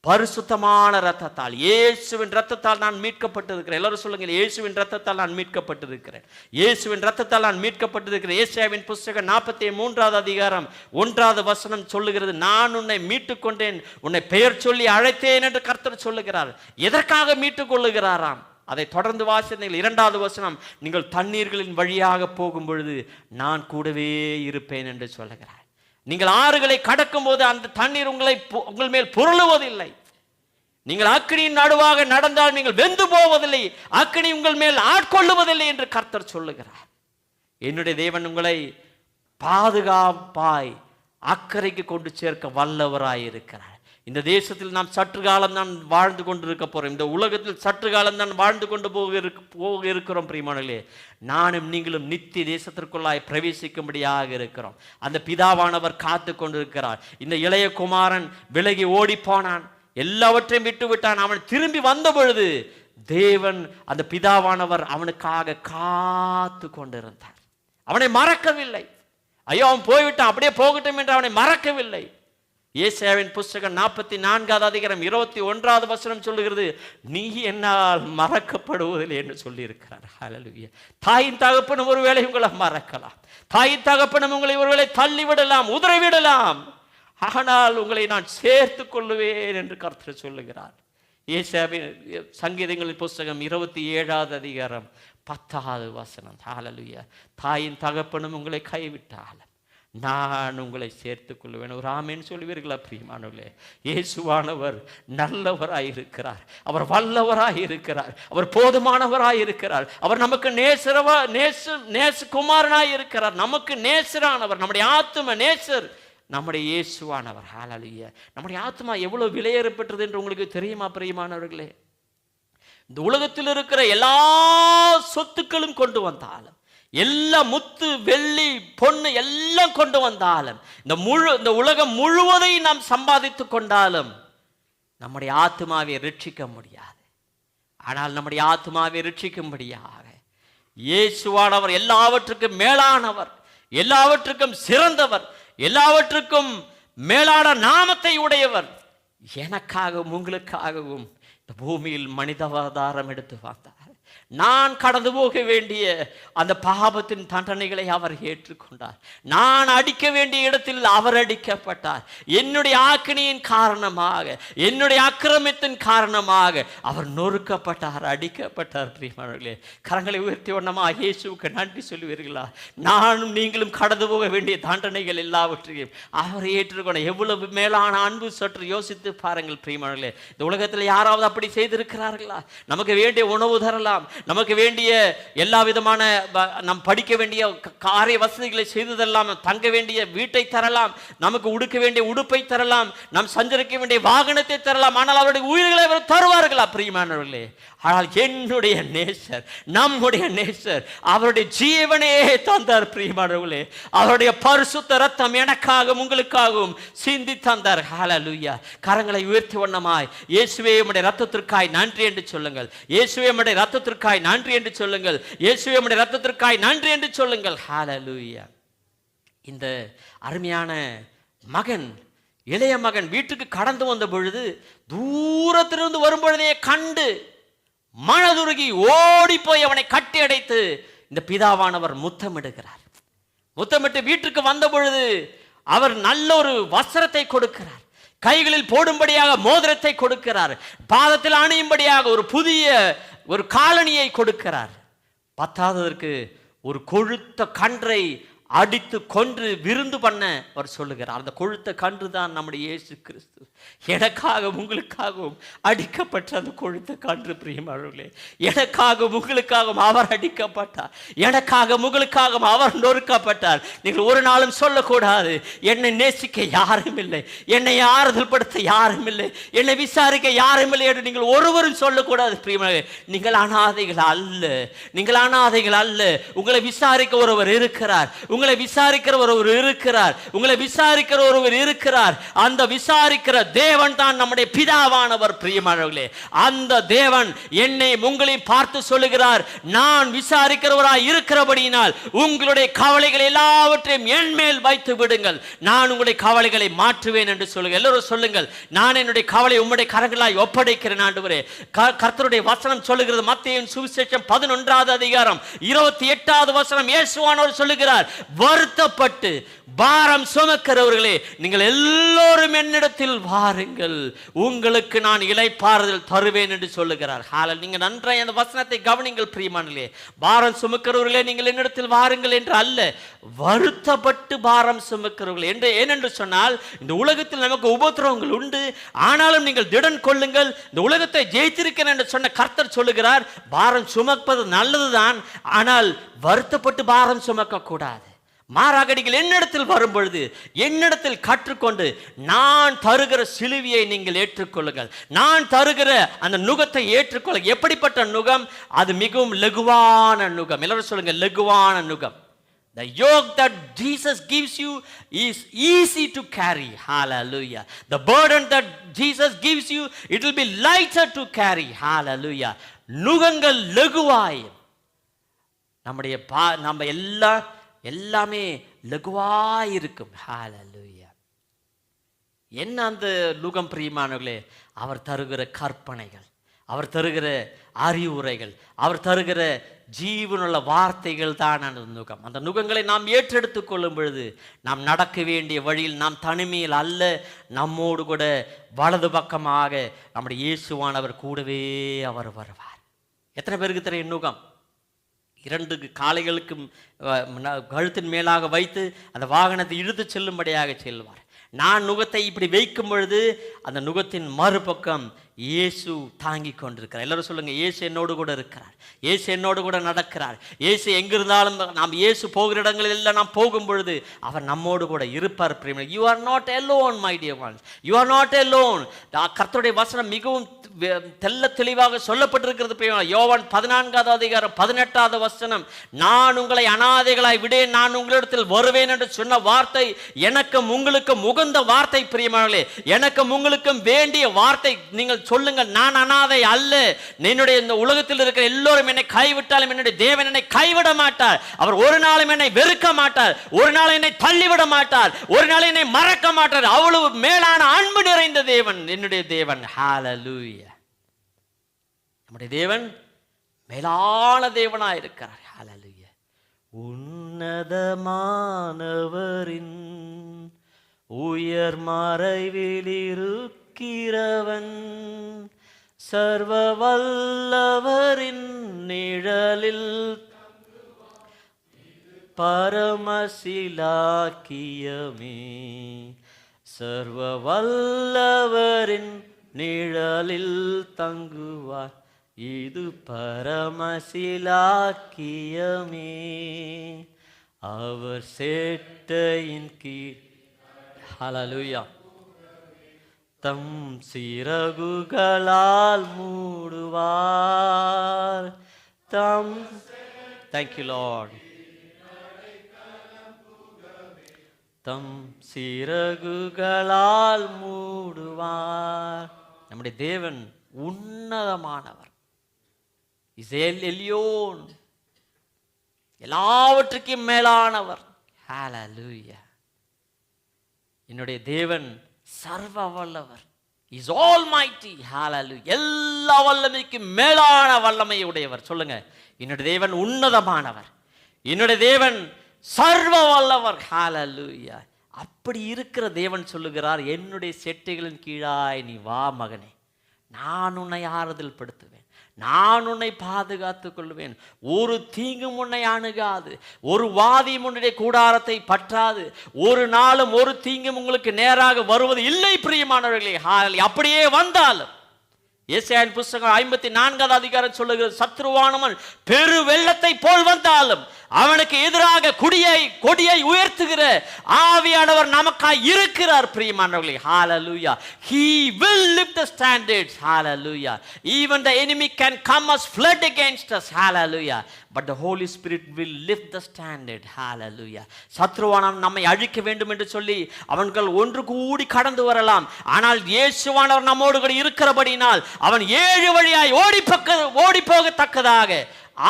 பரிசுத்தமான ரத்தத்தால், இயேசுவின் ரத்தத்தால் நான் மீட்கப்பட்டிருக்கிறேன். எல்லாரும் சொல்லுங்க, இயேசுவின் ரத்தத்தால் நான் மீட்கப்பட்டிருக்கிறேன், இயேசுவின் ரத்தத்தால் நான் மீட்கப்பட்டிருக்கிறேன். ஏசாயாவின் புஸ்தகம் 43வது அதிகாரம் 1வது வசனம் சொல்லுகிறது, நான் உன்னை மீட்டுக் கொண்டேன், உன்னை பெயர் சொல்லி அழைத்தேன் என்று கர்த்தர் சொல்லுகிறார். எதற்காக மீட்டுக் கொள்ளுகிறாராம்? அதை தொடர்ந்து வாசித்தீர்கள். 2வது வசனம், நீங்கள் தண்ணீர்களின் வழியாக போகும் பொழுது நான் கூடவே இருப்பேன் என்று சொல்லுகிறார். நீங்கள் ஆறுகளை கடக்கும் போது அந்த தண்ணீர் உங்கள் மேல் புரளுவதில்லை. நீங்கள் அக்கினியின் நடுவாக நடந்தால் நீங்கள் வெந்து போவதில்லை, அக்கினி உங்கள் மேல் ஆட்கொள்ளுவதில்லை என்று கர்த்தர் சொல்லுகிறார். என்னுடைய தேவன் உங்களை பாதுகாப்பாய் அக்கறைக்கு கொண்டு சேர்க்க வல்லவராய் இருக்கிறார். இந்த தேசத்தில் நாம் சற்று காலம் தான் வாழ்ந்து கொண்டிருக்க போறோம். இந்த உலகத்தில் சற்று காலம் தான் வாழ்ந்து கொண்டு போக இருக்கிறோம். பிரியமானவர்களே, நானும் நீங்களும் நித்திய தேசத்திற்குள்ளாய் பிரவேசிக்கும்படியாக இருக்கிறோம். அந்த பிதாவானவர் காத்து கொண்டிருக்கிறார். இந்த இளைய குமாரன் விலகி ஓடி போனான், எல்லாவற்றையும் விட்டு விட்டான். அவன் திரும்பி வந்த பொழுது தேவன் அந்த பிதாவானவர் அவனுக்காக காத்து கொண்டிருந்தார். அவனை மறக்கவில்லை. ஐயோ அவன் போய்விட்டான், அப்படியே போகட்டும் என்று அவனை மறக்கவில்லை. ஏசாயாவின் புஸ்தகம் 44வது அதிகாரம் 21வது வசனம் சொல்லுகிறது, நீ என்னால் மறக்கப்படுவதில்லை என்று சொல்லியிருக்கிறார். ஹல்லேலூயா. தாயின் தகப்பனும் ஒருவேளை உங்களை மறக்கலாம், தாயின் தகப்பனும் உங்களை ஒருவேளை தள்ளிவிடலாம், உதறிவிடலாம், ஆனால் உங்களை நான் சேர்த்து கொள்ளுவேன் என்று கர்த்தர் சொல்லுகிறார். ஏசாயாவின் சங்கீதங்களின் புஸ்தகம் 27வது அதிகாரம் 10வது வசனம். ஹல்லேலூயா. தாயின் தகப்பனும் உங்களை கைவிட்டாலும் நான் உங்களை சேர்த்துக் கொள்வேன். ஒரு ஆமேன்னு சொல்லுவீர்களா பிரியமானவர்களே? இயேசுவானவர் நல்லவராயிருக்கிறார், அவர் வல்லவராயிருக்கிறார், அவர் போதுமானவராயிருக்கிறார், அவர் நமக்கு நேசகுமாரனாயிருக்கிறார், நமக்கு நேசரானவர், நம்முடைய ஆத்தும நேசர் நம்முடைய இயேசுவானவர். ஹல்லேலூயா. நம்முடைய ஆத்மா எவ்வளவு விலையேறப்பட்டது என்று உங்களுக்கு தெரியுமா பிரியமானவர்களே? இந்த உலகத்தில் இருக்கிற எல்லா சொத்துக்களும் கொண்டு வந்தாலும், எல்லா முத்து வெள்ளி பொண்ணு எல்லாம் கொண்டு வந்தாலும், இந்த உலகம் முழுவதையும் நாம் சம்பாதித்து கொண்டாலும் நம்முடைய ஆத்மாவை ரட்சிக்க முடியாது. ஆனால் நம்முடைய ஆத்மாவை ரட்சிக்கும்படியாக இயேசுவானவர் எல்லாவற்றுக்கும் மேலானவர், எல்லாவற்றுக்கும் சிறந்தவர், எல்லாவற்றுக்கும் மேலான நாமத்தை உடையவர், எனக்காகவும் உங்களுக்காகவும் இந்த பூமியில் மனிதாவதாரம் எடுத்து வந்தார். நான் கடந்து போக வேண்டிய அந்த பாவத்தின் தண்டனைகளை அவர் ஏற்றுக்கொண்டார். நான் அடிக்க வேண்டிய இடத்தில் அவர் அடிக்கப்பட்டார். என்னுடைய ஆக்கினியின் காரணமாக, என்னுடைய அக்கிரமத்தின் காரணமாக அவர் நொறுக்கப்பட்டார், அடிக்கப்பட்டார். பிரியமானவர்களே, கரங்களை உயர்த்தி ஒண்ணமா இயேசுவுக்கு நன்றி சொல்லுவீர்களா? நானும் நீங்களும் கடந்து போக வேண்டிய தண்டனைகள் எல்லாவற்றையும் அவர் ஏற்றுக்கொண்ட எவ்வளவு மேலான அன்பு! சற்று யோசித்து பாருங்கள் பிரியமானவர்களே. இந்த உலகத்தில் யாராவது அப்படி செய்திருக்கிறார்களா? நமக்கு வேண்டிய உணவு தரலாம், நமக்கு வேண்டிய எல்லா விதமான நாம் படிக்க வேண்டிய காரிய வசதிகளை செய்து தரலாம், தங்க வேண்டிய வீட்டை தரலாம், நமக்கு உடுக்க வேண்டிய உடுப்பை தரலாம், நாம் சஞ்சரிக்க வேண்டிய வாகனத்தை தரலாம். ஆனால் அவருடைய உயிர்களை அவர் தருவார்களா பிரியமானவர்களே? ஆனால் என்னுடைய நேசர், நம்முடைய நேசர் அவருடைய ஜீவனே தந்தார் பிரியமானவர்களே. அவருடைய பரிசுத்த ரத்தம் எனக்காகவும் உங்களுக்காகவும் சிந்தி தந்தார். ஹல்லேலூயா. கரங்களை உயர்த்தி வண்ணமாய் இயேசுவே உம்முடைய ரத்தத்திற்காய் நன்றி என்று சொல்லுங்கள். இயேசுவே உம்முடைய ரத்தத்திற்காய் நன்றி என்று சொல்லுங்கள். இயேசுவே உம்முடைய ரத்தத்திற்காய் நன்றி என்று சொல்லுங்கள். ஹல்லேலூயா. இந்த அருமையான மகன், இளைய மகன் வீட்டுக்கு கடந்து வந்த பொழுது, தூரத்திலிருந்து வரும் பொழுதே கண்டு மனதுருகி ஓடி போய் அவனை கட்டி அடைத்து இந்த பிதாவானவர் முத்தமிடுகிறார். முத்தமிட்டு வீட்டுக்கு வந்த பொழுது அவர் நல்ல ஒரு வஸ்திரத்தை கொடுக்கிறார், கைகளில் போடும்படியாக மோதிரத்தை கொடுக்கிறார், பாதத்தில் அணியும்படியாக ஒரு புதிய ஒரு காலணியை கொடுக்கிறார். பத்தாவதற்கு ஒரு கொழுத்த கன்றை அடித்து கொன்று விருந்து பண்ண அவர் சொல்லுகிறார். அந்த கொழுத்த கன்று தான் நம்முடைய இயேசு கிறிஸ்து. எனக்காகவும் உங்களுக்காகவும் அடிக்கப்பட்ட அந்த கொழுத்த கன்று பிரியமானவர்களே, எனக்காகவும் உங்களுக்காகவும் அவர் அடிக்கப்பட்டார், எனக்காகவும் உங்களுக்காகவும் அவர் நொறுக்கப்பட்டார். நீங்கள் ஒரு நாளும் சொல்லக்கூடாது என்னை நேசிக்க யாரும் இல்லை, என்னை ஆறுதல் படுத்த யாரும் இல்லை, என்னை விசாரிக்க யாரும் இல்லை என்று நீங்கள் ஒருவரும் சொல்லக்கூடாது பிரியமானவர்களே. நீங்கள் அனாதைகள் அல்ல, நீங்கள் அனாதைகள் அல்ல. உங்களை விசாரிக்க ஒருவர் இருக்கிறார், உங்களை விசாரிக்கிற ஒருவர் இருக்கிறார், உங்களை விசாரிக்கிற ஒருவர் இருக்கிறார். அந்த விசாரிக்கிற தேவன் தான் நம்முடைய பிதாவானவர் பிரியமானவர்களே. அந்த தேவன் என்னை உங்களை பார்த்து சொல்லுகிறார், நான் விசாரிக்கிறவராய் இருக்கிறபடியினால் உங்களுடைய கவலைகள் எல்லாவற்றையும் என் மேல் வைத்து விடுங்கள், நான் உங்களுடைய கவலைகளை மாற்றுவேன் என்று சொல்லுங்கள். எல்லோரும் சொல்லுங்கள், நான் என்னுடைய கவலை உம்முடைய கரங்களாய் ஒப்படைக்கிறேன் ஆண்டவரே. கர்த்தருடைய வசனம் சொல்லுகிறது, மத்தேயுவின் சுவிசேஷம் 11வது அதிகாரம் 28வது வசனம். இயேசுவானவர் சொல்லுகிறார், வருத்தப்பட்டு பாரம் சுமக்கிறவர்களே நீங்கள் எல்லோரும் என்னிடத்தில் வாருங்கள், உங்களுக்கு நான் இளைப்பாறுதல் தருவேன் என்று சொல்லுகிறார். நீங்க நன்றாய் அந்த வசனத்தை கவனிங்கள் பிரியமானவர்களே. பாரம் சுமக்கிறவர்களே நீங்கள் என்னிடத்தில் வாருங்கள் என்று அல்ல, வருத்தப்பட்டு பாரம் சுமக்கிறவர்கள் என்று. ஏனென்று சொன்னால் இந்த உலகத்தில் நமக்கு உபத்திரவங்கள் உண்டு, ஆனாலும் நீங்கள் திடன் கொள்ளுங்கள், இந்த உலகத்தை ஜெயித்திருக்கிறேன் என்று சொன்ன கர்த்தர் சொல்லுகிறார், பாரம் சுமப்பது நல்லதுதான், ஆனால் வருத்தப்பட்டு பாரம் சுமக்க கூடாது. மாறாக நீங்கள் என்னிடத்தில் வரும் பொழுது என்னிடத்தில் கற்றுக்கொண்டு நான் தருகிற சிலுவையை நீங்கள் ஏற்றுக்கொள்ளுங்கள், நான் தருகிற அந்த நுகத்தை ஏற்றுக்கொள்ள. எப்படிப்பட்ட நுகம்? அது மிகவும் லகுவான நுகம். எல்லாரும் சொல்லுங்க, லகுவான நுகம். The yoke that Jesus gives you is easy to carry. Hallelujah. The burden that Jesus gives you, it will be lighter to carry. Hallelujah. நுகங்கள் லகுவாய், நம்முடைய நம்ம எல்லாமே லகுவாயிருக்கும். ஹல்லேலூயா. என்ன அந்த நுகம் பிரியமானவர்களே? அவர் தருகிற கற்பனைகள், அவர் தருகிற அறிவுரைகள், அவர் தருகிற ஜீவனுள்ள வார்த்தைகள் தான் அந்த நுகம். அந்த நுகங்களை நாம் ஏற்றெடுத்து கொள்ளும் பொழுது நாம் நடக்க வேண்டிய வழியில் நாம் தனிமையில் அல்ல, நம்மோடு கூட வலது பக்கமாக நம்முடைய இயேசுவானவர் கூடவே அவர் வருவார். எத்தனை பேருக்கு தெரியும் நுகம்? 2 காளைகளுக்கு கழுத்தின் மேலாக வைத்து அந்த வாகனத்தை இழுத்து செல்லும்படியாக செல்வார். நான் நுகத்தை இப்படி வைக்கும் பொழுது அந்த நுகத்தின் மறுபக்கம் இயேசு தாங்கி கொண்டிருக்கிறார். எல்லாரும் சொல்லுங்க, இயேசு என்னோடு கூட இருக்கிறார், இயேசு என்னோடு கூட நடக்கிறார். இயேசு எங்கிருந்தாலும் நாம் இயேசு போகிற இடங்களில் எல்லாம் நாம் போகும் பொழுது அவர் நம்மோடு கூட இருப்பார். You are not alone my dear ones, you are not alone. கர்த்தருடைய வசனம் மிகவும் தெல்ல தெளிவாக சொல்லப்பட்டிருக்கிறது. யோவான் 14வது அதிகாரம் 18வது வசனம், நான் உங்களை அனாதைகளாய் விடேன், நான் உங்களிடத்தில் வருவேன் என்று சொன்ன வார்த்தை எனக்கும் உங்களுக்கும் உகந்த வார்த்தை. பிரியமானவர்களே, எனக்கும் உங்களுக்கும் வேண்டிய வார்த்தை. நீங்கள் சொல்லுங்கள், நான் அனாதை அல்ல. என்னுடைய இந்த உலகத்தில் இருக்கிற எல்லோரும் என்னை கைவிட்டாலும் என்னுடைய தேவன் என்னை கைவிட மாட்டார். அவர் ஒரு நாளும் என்னை வெறுக்க மாட்டார், ஒரு நாள் என்னை தள்ளிவிட மாட்டார், ஒரு நாள் என்னை மறக்க மாட்டார். அவ்வளவு மேலான அன்பு நிறைந்த தேவன் என்னுடைய தேவன். ஹல்லேலூயா. நம்முடைய தேவன் மேலான தேவனாய் இருக்கிறார். ஹல்லேலூயா. உன்னதமானவரின் உயர் மறைவில் இருக்கிறவன், சர்வ வல்லவரின் நிழலில் பரமசிலாக்கியமே, சர்வ வல்லவரின் நிழலில் தங்குவார், இது பரமசிலாக்கியமே. அவர் சேட்டையின் கீழ் ஹல்லேலூயா தம் சிறகுகளால் மூடுவார். Thank you Lord. தம் சிறகுகளால் மூடுவார். நம்முடைய தேவன் உன்னதமானவர். எல்யோன், எல்லாவற்றுக்கும் மேலானவர். ஹல்லேலூயா. என்னுடைய தேவன் சர்வ வல்லவர். Is almighty. ஹல்லேலூயா. எல்லா வல்லமைக்கும் மேலான வல்லமை உடையவர். சொல்லுங்க, என்னுடைய தேவன் உன்னதமானவர், என்னுடைய தேவன் சர்வ வல்லவர். ஹல்லேலூயா. அப்படி இருக்கிற தேவன் சொல்லுகிறார், என்னுடைய செட்டைகளின் கீழாய் நீ வா மகனே, நான் உன்னை ஆறுதல் படுத்துவேன், நான் உன்னை பாதுகாத்துக் கொள்வேன், ஒரு தீங்கும் உன்னை அணுகாது, ஒரு வாதியும் உன்னுடைய கூடாரத்தை பற்றாது, ஒரு நாளும் ஒரு தீங்கும் உங்களுக்கு நேராக வருவது இல்லை. பிரியமானவர்களே, அப்படியே வந்தாலும் ஏசாயாவின் புத்தகம் 54வது அதிகாரம் சொல்லுகிறது, சத்ருவானவன் பெரு வெள்ளத்தை போல் வந்தாலும் அவனுக்கு எதிராக கொடியை உயர்த்துகிற ஆவியானவர் நமக்காய் இருக்கிறார். பிரியமானவர்களே, ஹல்லேலூயா. He will lift the standards. Hallelujah. Even the enemy can come as flood against us. Hallelujah. But the Holy Spirit will lift the standard. Hallelujah. சத்ருவானவன் நம்மை அழிக்க வேண்டும் என்று சொல்லி அவன்கள் ஒன்று கூடி கடந்து வரலாம். ஆனால் இயேசுவானவர் நம்மோடு கூட இருக்கிறபடினால் அவன் 7 வழியாய் ஓடி போகத்தக்கதாக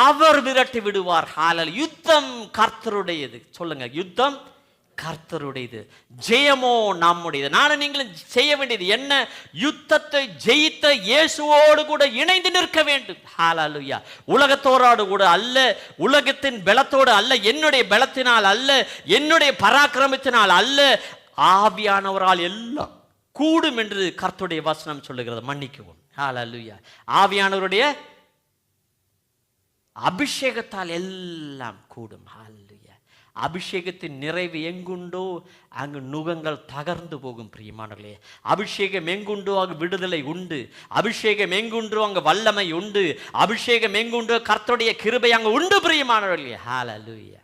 அவர் விரட்டி விடுவார். ஹல்லேலூயா. யுத்தம் கர்த்தருடையது. சொல்லுங்க, யுத்தம் கர்த்தருடையது, ஜெயமோ நம்முடையது. நானும் நீங்களும் செய்ய வேண்டியது என்ன? யுத்தத்தை ஜெயித்த இயேசுவோடு கூட இணைந்து நிற்க வேண்டும். ஹல்லேலூயா. உலகத்தோரோடு கூட அல்ல, உலகத்தின் பலத்தோடு அல்ல, என்னுடைய பலத்தினால் அல்ல, என்னுடைய பராக்கிரமத்தினால் அல்ல, ஆவியானவரால் எல்லாம் கூடும் என்று கர்த்தருடைய வசனம் சொல்லுகிறது. மன்னிக்கவும். ஹல்லேலூயா. ஆவியானவருடைய அபிஷேகத்தால் எல்லாம் கூடும். ஹல்லேலூயா. அபிஷேகத்தின் நிறைவு எங்குண்டோ அங்கு நுகங்கள் தகர்ந்து போகும். பிரியமானவர்களே, அபிஷேகம் எங்குண்டோ அங்கு விடுதலை உண்டு, அபிஷேகம் எங்குண்டோ அங்கு வல்லமை உண்டு, அபிஷேகம் எங்குண்டோ கர்த்தருடைய கிருபை அங்கு உண்டு. பிரியமானவர்களே, ஹல்லேலூயா.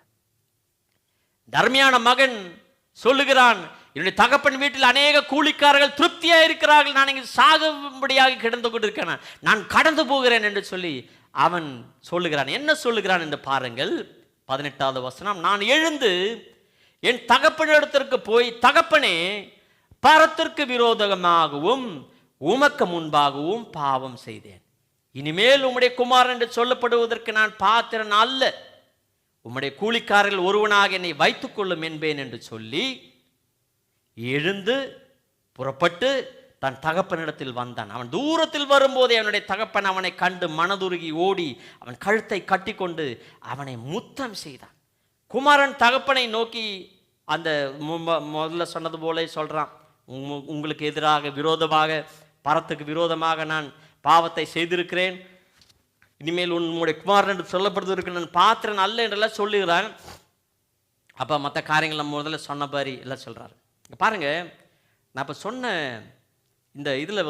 தர்மியான மகன் சொல்லுகிறான், என்னுடைய தகப்பன் வீட்டில் அநேக கூலிக்காரர்கள் திருப்தியா இருக்கிறார்கள், நான் இங்கு சாகும்படியாக கிடந்து கொண்டிருக்கிறேன், நான் கடந்து போகிறேன் என்று சொல்லி அவன் சொல்லுகிறான். என்ன சொல்லுகிறான் என்று பாருங்கள். 18வது வசனம், நான் எழுந்து என் தகப்பனிடத்திற்கு போய், தகப்பனே, பரத்திற்கு விரோதமாகவும் உமக்கு முன்பாகவும் பாவம் செய்தேன், இனிமேல் உம்முடைய குமாரன் என்று சொல்லப்படுவதற்கு நான் பாத்திரன் அல்ல, உம்முடைய கூலிக்காரர்கள் ஒருவனாக என்னை வைத்துக் கொள்ளும் என்பேன் என்று சொல்லி எழுந்து புறப்பட்டு தன் தகப்பனிடத்தில் வந்தான். அவன் தூரத்தில் வரும்போதே அவனுடைய தகப்பன் அவனை கண்டு மனதுருகி ஓடி அவன் கழுத்தை கட்டி கொண்டு அவனை முத்தம் செய்தான். குமாரன் தகப்பனை நோக்கி அந்த முதல்ல சொன்னது போல சொல்றான், உங்களுக்கு எதிராக விரோதமாக, பரத்துக்கு விரோதமாக நான் பாவத்தை செய்திருக்கிறேன், இனிமேல் உன்னுடைய குமாரன் என்று சொல்லப்படுவதற்கு நான் பாத்திரன் அல்ல என்றெல்லாம் சொல்லுகிறான். அப்போ மற்ற காரியங்கள் நம்ம முதல்ல சொன்ன மாதிரி எல்லாம் சொல்கிறாரு. பாருங்க, நான் இப்போ சொன்ன இந்த இதில்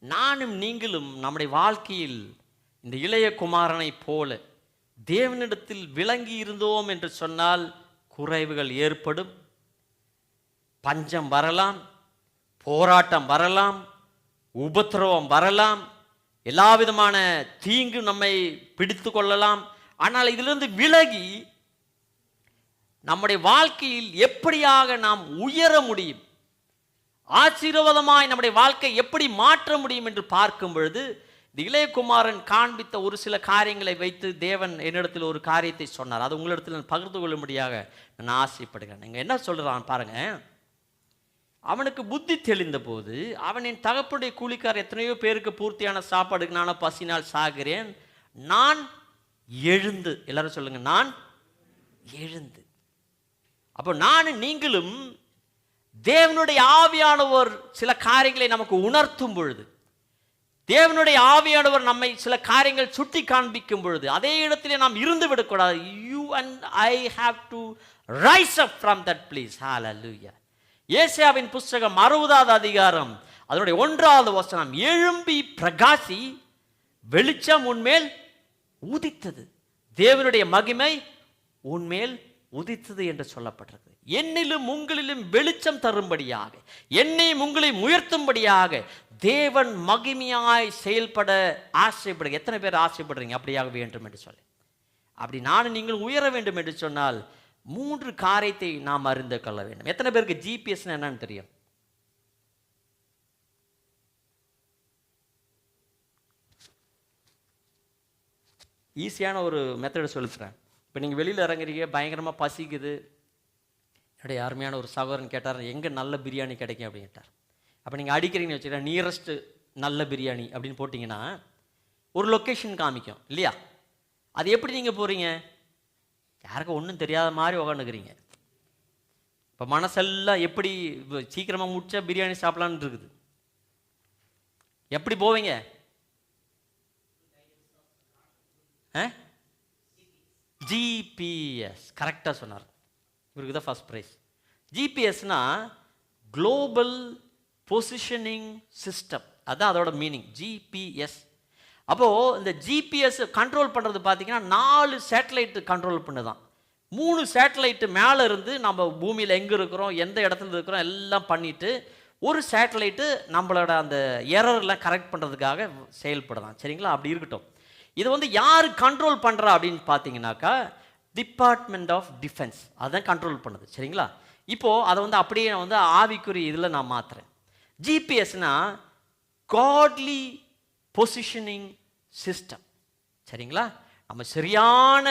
நானும் நீங்களும் நம்முடைய வாழ்க்கையில் இந்த இளைய குமாரனை போல தேவனிடத்தில் விளங்கி இருந்தோம் என்று சொன்னால் குறைவுகள் ஏற்படும், பஞ்சம் வரலாம், போராட்டம் வரலாம், உபத்திரவம் வரலாம், எல்லா விதமான தீங்கு நம்மை பிடித்து கொள்ளலாம். ஆனால் இதிலிருந்து விலகி நம்முடைய வாழ்க்கையில் எப்படியாக நாம் உயர முடியும், ஆசீர்வாதமாய் நம்முடைய வாழ்க்கை எப்படி மாற்ற முடியும் என்று பார்க்கும் பொழுது இந்த இளையகுமாரன் காண்பித்த ஒரு சில காரியங்களை வைத்து தேவன் என்னிடத்தில் ஒரு காரியத்தை சொன்னார். அது உங்களிடத்தில் நான் பகிர்ந்து கொள்ளும்படியாக நான் ஆசைப்படுகிறேன். நீங்கள் என்ன சொல்கிறான் பாருங்க. அவனுக்கு புத்தி தெளிந்த போது அவன், என் தகப்பனுடைய கூலிக்கார் எத்தனையோ பேருக்கு பூர்த்தியான சாப்பாடுக்கு நானும் பசினால் சாகிறேன், நான் எழுந்து, எல்லாரும் சொல்லுங்க, நான் எழுந்து. அப்போ நானும் நீங்களும் தேவனுடைய ஆவியானவர் சில காரியங்களை நமக்கு உணர்த்தும் பொழுது, தேவனுடைய ஆவியானவர் நம்மை சில காரியங்கள் சுட்டி காண்பிக்கும் பொழுது அதே இடத்திலே நாம் இருந்து விடக்கூடாது. You and I have to rise up from that place. Hallelujah. ஏசாயாவின் புஸ்தகம் 60வது அதிகாரம் அதனுடைய 1வது வசனம், எழும்பி பிரகாசி, வெளிச்சம் உன்மேல் உதித்தது, தேவனுடைய மகிமை உன்மேல் உதித்தது என்று சொல்லப்பட்டிருக்கு. என்னிலும் உங்களிலும் வெளிச்சம் தரும்படியாக, என்னையும் உங்களையும் உயர்த்தும்படியாக தேவன் மகிமையாய் செயல்பட ஆசைப்படுங்க. எத்தனை பேர் ஆசைப்படுறீங்க அப்படியாக வேண்டும் என்று சொல்லி? அப்படி நானும் நீங்கள் உயர வேண்டும் என்று சொன்னால் 3 காரியத்தை நாம் அறிந்து கொள்ள வேண்டும். எத்தனை பேருக்கு ஜிபிஎஸ் என்னன்னு தெரியும்? ஈஸியான ஒரு மெத்தட் சொல்லித்தரேன். இப்போ நீங்கள் வெளியில் இறங்குறீங்க, பயங்கரமாக பசிக்குது, என்னுடைய அருமையான ஒரு சகோதரன் கேட்டார், எங்கே நல்ல பிரியாணி கிடைக்கும் அப்படின்னு கேட்டார். அப்போ நீங்கள் அடிக்கிறீங்கன்னு வச்சுக்கிறேன், நியரஸ்ட்டு நல்ல பிரியாணி அப்படின்னு போட்டிங்கன்னா ஒரு லொக்கேஷன் காமிக்கும் இல்லையா? அது எப்படி நீங்கள் போகிறீங்க? யாருக்கும் ஒன்றும் தெரியாத மாதிரி உக்காந்துக்கிறீங்க. இப்போ மனசெல்லாம் எப்படி சீக்கிரமாக முடிச்சா பிரியாணி சாப்பிட்லான்னு இருக்குது. எப்படி போவீங்க? ஜிபிஎஸ். கரெக்டாக சொன்னார். இவருக்கு தான் ஃபர்ஸ்ட் ப்ரைஸ். ஜிபிஎஸ்னா குளோபல் பொசிஷனிங் சிஸ்டம், அதுதான் அதோட மீனிங், ஜிபிஎஸ். அப்போது இந்த ஜிபிஎஸ் கண்ட்ரோல் பண்ணுறது பார்த்தீங்கன்னா 4 சேட்டலைட்டு கண்ட்ரோல் பண்ணுதான். 3 சேட்டலைட்டு மேலே இருந்து நம்ம பூமியில் எங்கே இருக்கிறோம், எந்த இடத்துல இருக்கிறோம் எல்லாம் பண்ணிவிட்டு, ஒரு சேட்டலைட்டு நம்மளோட அந்த எரர்லாம் கரெக்ட் பண்ணுறதுக்காக செயல்படுதான். சரிங்களா? அப்படி இருக்கட்டும். இது யார் கண்ட்ரோல் பண்ணுறா அப்படின்னு பார்த்தீங்கன்னாக்கா டிபார்ட்மெண்ட் ஆஃப் டிஃபென்ஸ் அதுதான் கண்ட்ரோல் பண்ணுது. சரிங்களா? இப்போது அதை அப்படியே ஆவிக்குறி இதில் நான் மாற்றுறேன். ஜிபிஎஸ்னா காட்லி பொசிஷனிங் சிஸ்டம். சரிங்களா? நம்ம சரியான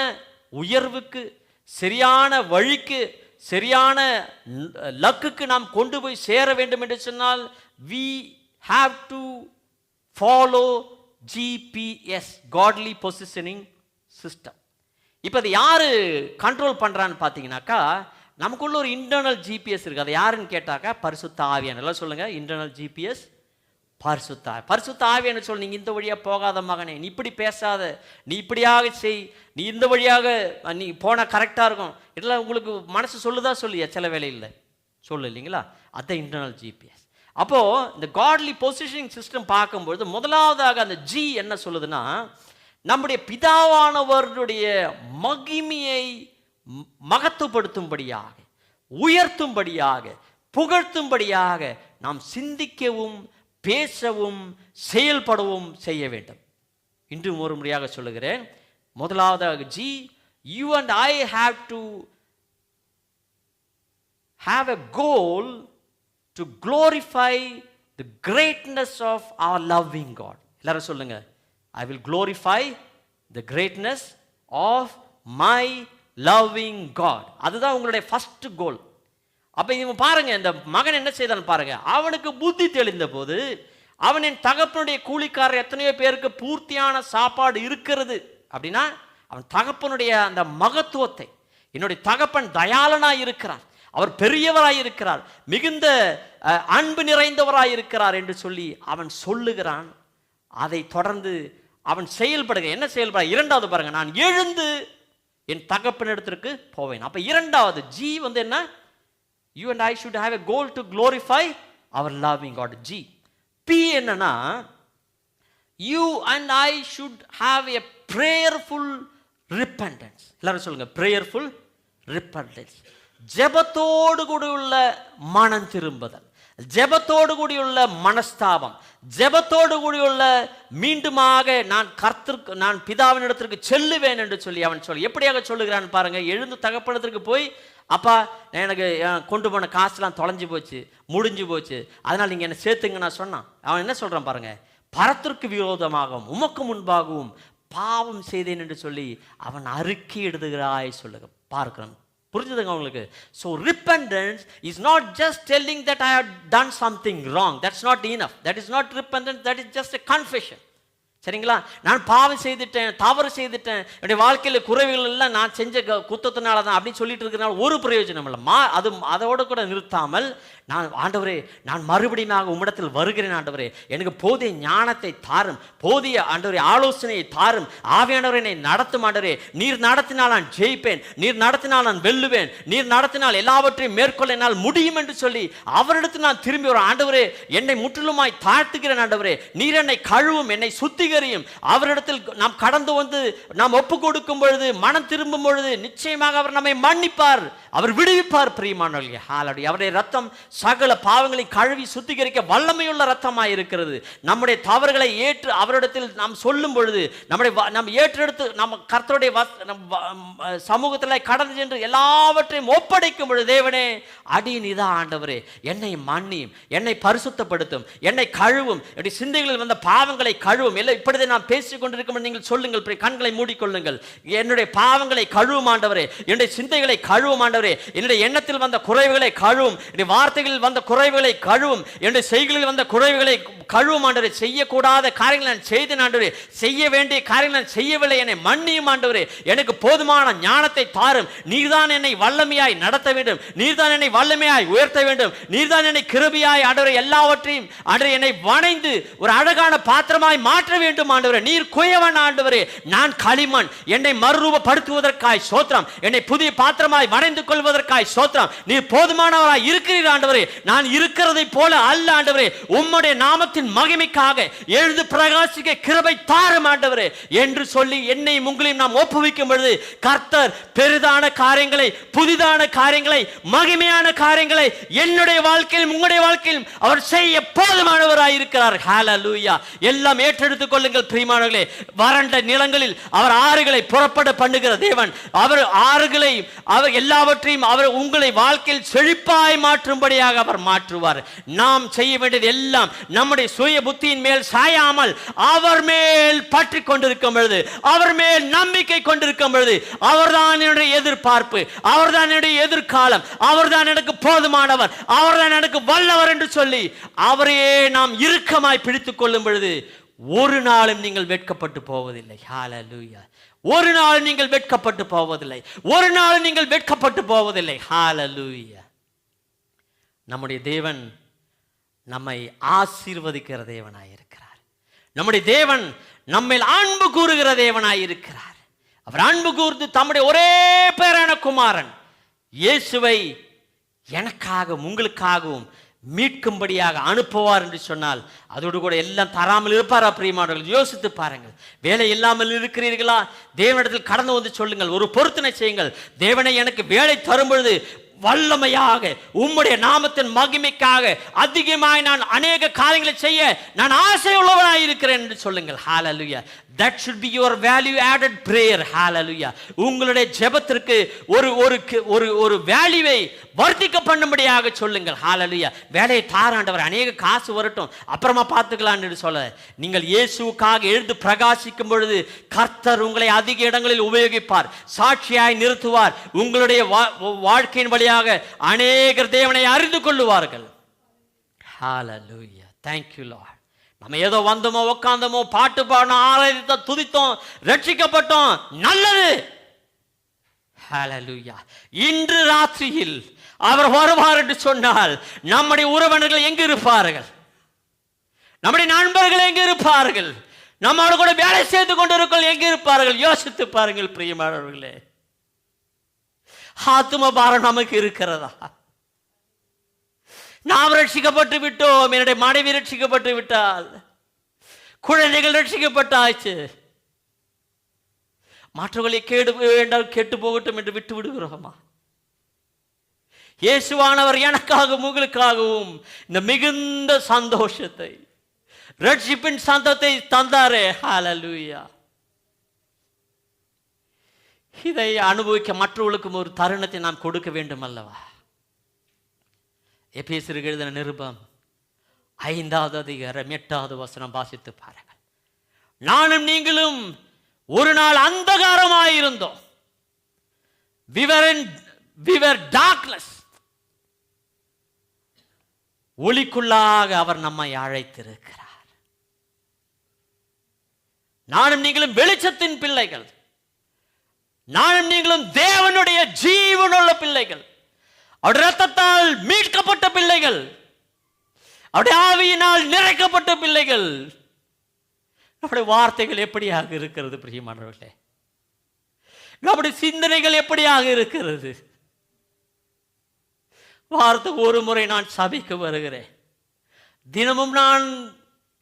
உயர்வுக்கு, சரியான வழிக்கு, சரியான லக்குக்கு நாம் கொண்டு போய் சேர வேண்டும் என்று சொன்னால் we have to follow GPS, godly positioning system. இப்போ அது யார் கண்ட்ரோல் பண்ணுறான்னு பார்த்தீங்கன்னாக்கா நமக்குள்ள ஒரு இன்டர்னல் ஜிபிஎஸ் இருக்குது. அது யாருன்னு கேட்டாக்கா பரிசுத்த ஆவியானவர். எல்லாம் சொல்லுங்கள், இன்டர்னல் ஜிபிஎஸ் பரிசுத்த ஆவியானவர். சொல்லு, நீங்கள் இந்த வழியாக போகாத மகனே, நீ இப்படி பேசாத, நீ இப்படியாக செய், நீ இந்த வழியாக நீ போனால் கரெக்டாக இருக்கும், இதெல்லாம் உங்களுக்கு மனசு சொல்லுதா? சொல்லியா? சில வேலையில் சொல்லு இல்லைங்களா? அதுதான் இன்டர்னல் ஜிபிஎஸ். அப்போது இந்த காட்லி பொசிஷனிங் சிஸ்டம் பார்க்கும்பொழுது முதலாவதாக அந்த ஜி என்ன சொல்லுதுன்னா, நம்முடைய பிதாவானவருடைய மகிமையை மகத்துவப்படுத்தும்படியாக, உயர்த்தும்படியாக, புகழ்த்தும்படியாக நாம் சிந்திக்கவும் பேசவும் செயல்படவும் செய்ய வேண்டும். இன்றும் ஒரு முறையாக சொல்லுகிறேன். முதலாவதாக G, you and I have to have a goal to glorify the greatness of our loving God. எல்லாரும் சொல்லுங்க, I will glorify the greatness of my loving God. அதுதான் உங்களுடைய ஃபர்ஸ்ட் கோல். அப்ப இவன் பாருங்க, இந்த மகன் என்ன செய்தான் பாருங்க. அவனுக்கு புத்தி தெளிந்த போது, அவன் என் தகப்பனுடைய கூலிக்காரர் எத்தனையோ பேருக்கு பூர்த்தியான சாப்பாடு இருக்கிறது அப்படின்னா, அவன் தகப்பனுடைய அந்த மகத்துவத்தை, என்னுடைய தகப்பன் தயாளனாய் இருக்கிறார், அவர் பெரியவராய் இருக்கிறார், மிகுந்த அன்பு நிறைந்தவராய் இருக்கிறார் என்று சொல்லி அவன் சொல்லுகிறான். அதை தொடர்ந்து அவன் செயல்படுகிறான். என்ன செயல்பட? இரண்டாவது பாருங்க, நான் எழுந்து என் தகப்பனிடத்திற்கு போவேன். அப்ப இரண்டாவது ஜி வந்து என்ன? You and I should have a goal to glorify our loving God. G. P என்னன்னா, you and I should have a prayerful repentance. எல்லாரும் சொல்லுங்க, prayerful repentance. ஜெபத்தோடு கூடியுள்ள மனம் திரும்புதல், ஜெபத்தோடு கூடியுள்ள மனஸ்தாபம், ஜெபத்தோடு கூடியுள்ள மீண்டுமாக நான் பிதாவின் இடத்திற்கு செல்லுவேன் என்று சொல்லி அவன் சொல்லி எப்படியாக சொல்லுகிறான் பாருங்க. எழுந்து தகப்பனத்திற்கு போய், அப்பா எனக்கு கொண்டு போன காசுலாம் தொலைஞ்சு போச்சு, முடிஞ்சு போச்சு, அதனால் நீங்கள் என்னை சேர்த்துங்க நான் சொன்னான். அவன் என்ன சொல்கிறான் பாருங்க, பரத்திற்கு விரோதமாகவும் உமக்கு முன்பாகவும் பாவம் செய்தேன் என்று சொல்லி அவன் அறிக்கை எழுதுகிறாய் சொல்லுங்க பார்க்கிறோம். புரிஞ்சுதுங்க உங்களுக்கு? So repentance is not just telling that I have done something wrong. That's not enough. That is not repentance. That is just a confession. சரிங்களா? நான் பாவம் செய்துட்டேன், தவறு செய்துட்டேன், என்னுடைய வாழ்க்கையில் குறைவுகள் எல்லாம் நான் செஞ்ச குத்தத்தினால தான் அப்படின்னு சொல்லிட்டு இருக்கிறனால ஒரு பிரயோஜனம் இல்லை. அதோடு கூட நிறுத்தாமல், நான் ஆண்டவரே, நான் மறுபடியும் உம்மிடத்தில் வருகிறேன் ஆண்டவரே, எனக்கு போதிய ஞானத்தை தாரும், போதிய ஆண்டவரே ஆலோசனையை தாரும், ஆவியானவரை என்னை நடத்தும் ஆண்டவரே, நீர் நடத்தினால் நான் ஜெயிப்பேன், நீர் நடத்தினால் நான் வெல்லுவேன், நீர் நடத்தினால் எல்லாவற்றையும் மேற்கொள்ள என்னால் முடியும் என்று சொல்லி அவரிடத்தில் நான் திரும்பி ஒரு ஆண்டவரே, என்னை முற்றிலுமாய் தாழ்த்துகிறேன் ஆண்டவரே, நீர் என்னை கழுவும், என்னை சுத்திகரியும். அவரிடத்தில் நாம் கடந்து வந்து நாம் ஒப்பு கொடுக்கும் பொழுது, மனம் திரும்பும் பொழுது நிச்சயமாக அவர் நம்மை மன்னிப்பார், அவர் விடுவிப்பார். பிரியமானவர்களே, ஹalleluya. அவருடைய ரத்தம் சகல பாவங்களை கழுவி சுத்திகரிக்க வல்லமையுள்ள ரத்தமாய் இருக்கிறது. நம்முடைய தவறுகளை ஏற்று அவரிடத்தில் நாம் சொல்லும் பொழுது, நாம் ஏற்றெடுத்து நம்ம கர்த்தருடைய சமூகத்தில் கடந்து சென்று எல்லாவற்றையும் ஒப்படைக்கும் பொழுது, தேவனே அடியின் இதா ஆண்டவரே, என்னை மன்னியும், என்னை பரிசுத்தப்படுத்தும், என்னை கழுவும், என்னுடைய சிந்தைகளில் வந்த பாவங்களை கழுவும். எல்லாம் இப்படிதான் நாம் பேசிக் கொண்டிருக்கும். நீங்கள் சொல்லுங்கள், கண்களை மூடிக்கொள்ளுங்கள். என்னுடைய பாவங்களை கழுவும் ஆண்டவரே, என்னுடைய சிந்தைகளை கழுவும் ஆண்டவரே, என்னுடைய எண்ணத்தில் வந்த குறைவுகளை கழுவும், என்னுடைய வார்த்தைகளில் வந்த குறைவுகளை கழுவும், என்னுடைய செய்கைகளில் வந்த குறைவுகளை கழுவும் ஆண்டவரே. செய்யக்கூடாத காரியங்களை நான் செய்தேன் ஆண்டவரே, செய்ய வேண்டிய காரியங்களை நான் செய்யவில்லை, என்னை மன்னியும் ஆண்டவரே, எனக்கு போதுமான ஞானத்தை தாரும், நீர்தான் என்னை வல்லமையாய் நடத்த வேண்டும், நீர்தான் என்னை வல்லமையாய் உயர்த்த வேண்டும், நீர்தான் என்னை கிருபையாய் ஆண்டவரே எல்லாவற்றையும் ஆண்டவரே என்னை வணைந்து ஒரு அழகான பாத்திரமாய் மாற்ற வேண்டும் ஆண்டவரே. நீர் குயவன் ஆண்டவரே, நான் களிமண், என்னை மறுரூபப்படுத்துவதற்காய் ஸ்தோத்திரம், என்னை புதிய பாத்திரமாய் வணைந்து கொள்வதற்காய் ஸ்தோத்திரம். நீர் போதுமானவராய் இருக்கிறீர் ஆண்டவரே, நான் இருக்கிறதை போல அல்ல ஆண்டவரே, உம்முடைய நாமத்தின் மகிமைக்காக எழுந்து பிரகாசிக்க கிருபை தாரும் ஆண்டவரே என்று சொல்லி என்னையும் உங்களையும் நாம் ஒப்புவிக்கும் பொழுது, கர்த்தர் பெரிதான காரியங்களை, புதிதான காரியங்களை, மகிமையான காரியங்களை என்னுடைய வாழ்க்கையில் உங்களுடைய வாழ்க்கையில் அவர் செய்ய போதுமானவராய் இருக்கிறார். ஹalleluya. எல்லாம் ஏற்றெடுத்துக் கொள்ளுங்கள் பிரியமானவர்களே. வறண்ட நிலங்களில் அவர் ஆறுகளை புறப்பட பண்ணுகிற தேவன், அவர் ஆறுகளை, அவர் எல்லாவற்றையும் அவர் உங்களை வாழ்க்கையில் செழிப்பாய் மாற்றும்படியாக அவர் மாற்றுவார். நாம் செய்ய வேண்டியது எல்லாம் நம்முடைய சுய புத்தியின் மேல் சாயாமல் அவர் மேல் பற்றி கொண்டிருக்கும் பொழுது, அவர் மேல் நம்பிக்கை கொண்டிருக்கும் பொழுது, அவர்தான் என்னுடைய எதிர்பார்ப்பு, அவர்தான் என்னுடைய எதிர்காலம், அவர்தான் எனக்கு போதுமானவர், அவர்தான் எனக்கு வல்லவர் என்று சொல்லி அவரையே நாம் இறுக்கமாய் பிடித்துக் கொள்ளும் பொழுது ஒரு நாளும் நீங்கள் வெட்கப்பட்டு போவதில்லை. ஹalleluya. ஒரு நாள் நீங்கள் வெட்கப்பட்டு போவதில்லை, ஒரு நாள் நீங்கள் வெட்கப்பட்டு போவதில்லை. ஹalleluya. நம்முடைய தேவன் நம்மை ஆசீர்வதிக்கிற தேவனாய் இருக்கிறார். நம்முடைய தேவன் நம்மேல் அன்பு கூறுகிற தேவனாய் இருக்கிறார். அவர் அன்பு கூர்ந்து தம்முடைய ஒரே பேரான குமாரன் இயேசுவை எனக்காகவும் உங்களுக்காகவும் மீட்கும்படியாக அனுப்புவார் என்று சொன்னால், அதோடு கூட எல்லாம் தராமல் இருப்பாரா பிரியமானவர்கள்? யோசித்து பாருங்கள். வேலை இல்லாமல் இருக்கிறீர்களா? தேவனிடத்தில் கடந்து வந்து சொல்லுங்கள், ஒரு பொருத்தனை செய்யுங்கள். தேவனை எனக்கு வேலை தரும் பொழுது வல்லமையாக உம்முடைய நாமத்தின் மகிமைக்காக அதிகமாய் நான் அநேக காரியங்களை செய்ய நான் ஆசை உள்ளவனாய் இருக்கிறேன் என்று சொல்லுங்கள். ஹalleluya. That should be your value added prayer. Hallelujah. உங்களுடைய ஜெபத்திற்கு ஒரு ஒரு ஒரு ஒரு வேல்யூவை வர்த்திக்க பண்ணும்படியாக சொல்லுங்கள். Hallelujah. வேலையை தாராண்டவர், அநேக காசு வரட்டும், அப்புறமா பார்த்துக்கலாம்னு சொல்ல, நீங்கள் இயேசுவுக்காக எழுந்து பிரகாசிக்கும் பொழுது கர்த்தர் உங்களை அதிக இடங்களில் உபயோகிப்பார், சாட்சியாய் நிறுத்துவார். உங்களுடைய வாழ்க்கையின் வழியாக அநேகர் தேவனை அறிந்து கொள்ளுவார்கள். Hallelujah. Thank you Lord. நம்ம ஏதோ வந்தோமோ உட்கார்ந்தோமோ பாட்டு பாடணும் ஆராதித்தோம் துதித்தோம் ரட்சிக்கப்பட்டோம், நல்லது. ஹalleluya. இன்று ராத்திரியில் அவர் வருவார் என்று சொன்னால் நம்முடைய உறவினர்கள் எங்க இருப்பார்கள்? நம்முடைய நண்பர்கள் எங்க இருப்பார்கள்? நம்மோடு கூட வேலை செய்து கொண்டிருக்கிறவர்கள் எங்க இருப்பார்கள்? யோசித்து பாருங்கள் பிரியமானவர்களே. ஆத்தும பாரம் நமக்கு இருக்கிறதா? நாம் ரட்சிக்கப்பட்டு விட்டோம், என்னுடைய மனைவி ரட்சிக்கப்பட்டு விட்டால், குழந்தைகள் ரட்சிக்கப்பட்டாச்சு, மற்றவர்களை கேடு வேண்டாம் கெட்டு போகட்டும் என்று விட்டு விடுகிறோமா? இயேசுவானவர் எனக்காகவும் உங்களுக்காகவும் இந்த மிகுந்த சந்தோஷத்தை, ரட்சிப்பின் சந்தத்தை தந்தாரே. ஹalleluya. இதை அனுபவிக்க மற்றவர்களுக்கும் ஒரு தருணத்தை நாம் கொடுக்க வேண்டும் அல்லவா? எபேசியருக்கு எழுதின நிருபம் 5வது அதிகாரம் 8வது வசனம் வாசித்து பாருங்கள். நானும் நீங்களும் ஒரு நாள் அந்தகாரமாயிருந்தோம். we were darkness. ஒளிக்குள்ளாக அவர் நம்மை அழைத்திருக்கிறார். நானும் நீங்களும் வெளிச்சத்தின் பிள்ளைகள், நானும் நீங்களும் தேவனுடைய ஜீவனுள்ள பிள்ளைகள், அவருடைய இரத்தத்தால் மீட்கப்பட்ட பிள்ளைகள், அவருடைய ஆவியினால் நிறைக்கப்பட்ட பிள்ளைகள். நம்முடைய வார்த்தைகள் எப்படியாக இருக்கிறது பிரியமானவர்களே? நம்முடைய சிந்தனைகள் எப்படியாக இருக்கிறது? வார்த்தை ஒரு முறை நான் சபைக்கு வருகிறேன், தினமும் நான்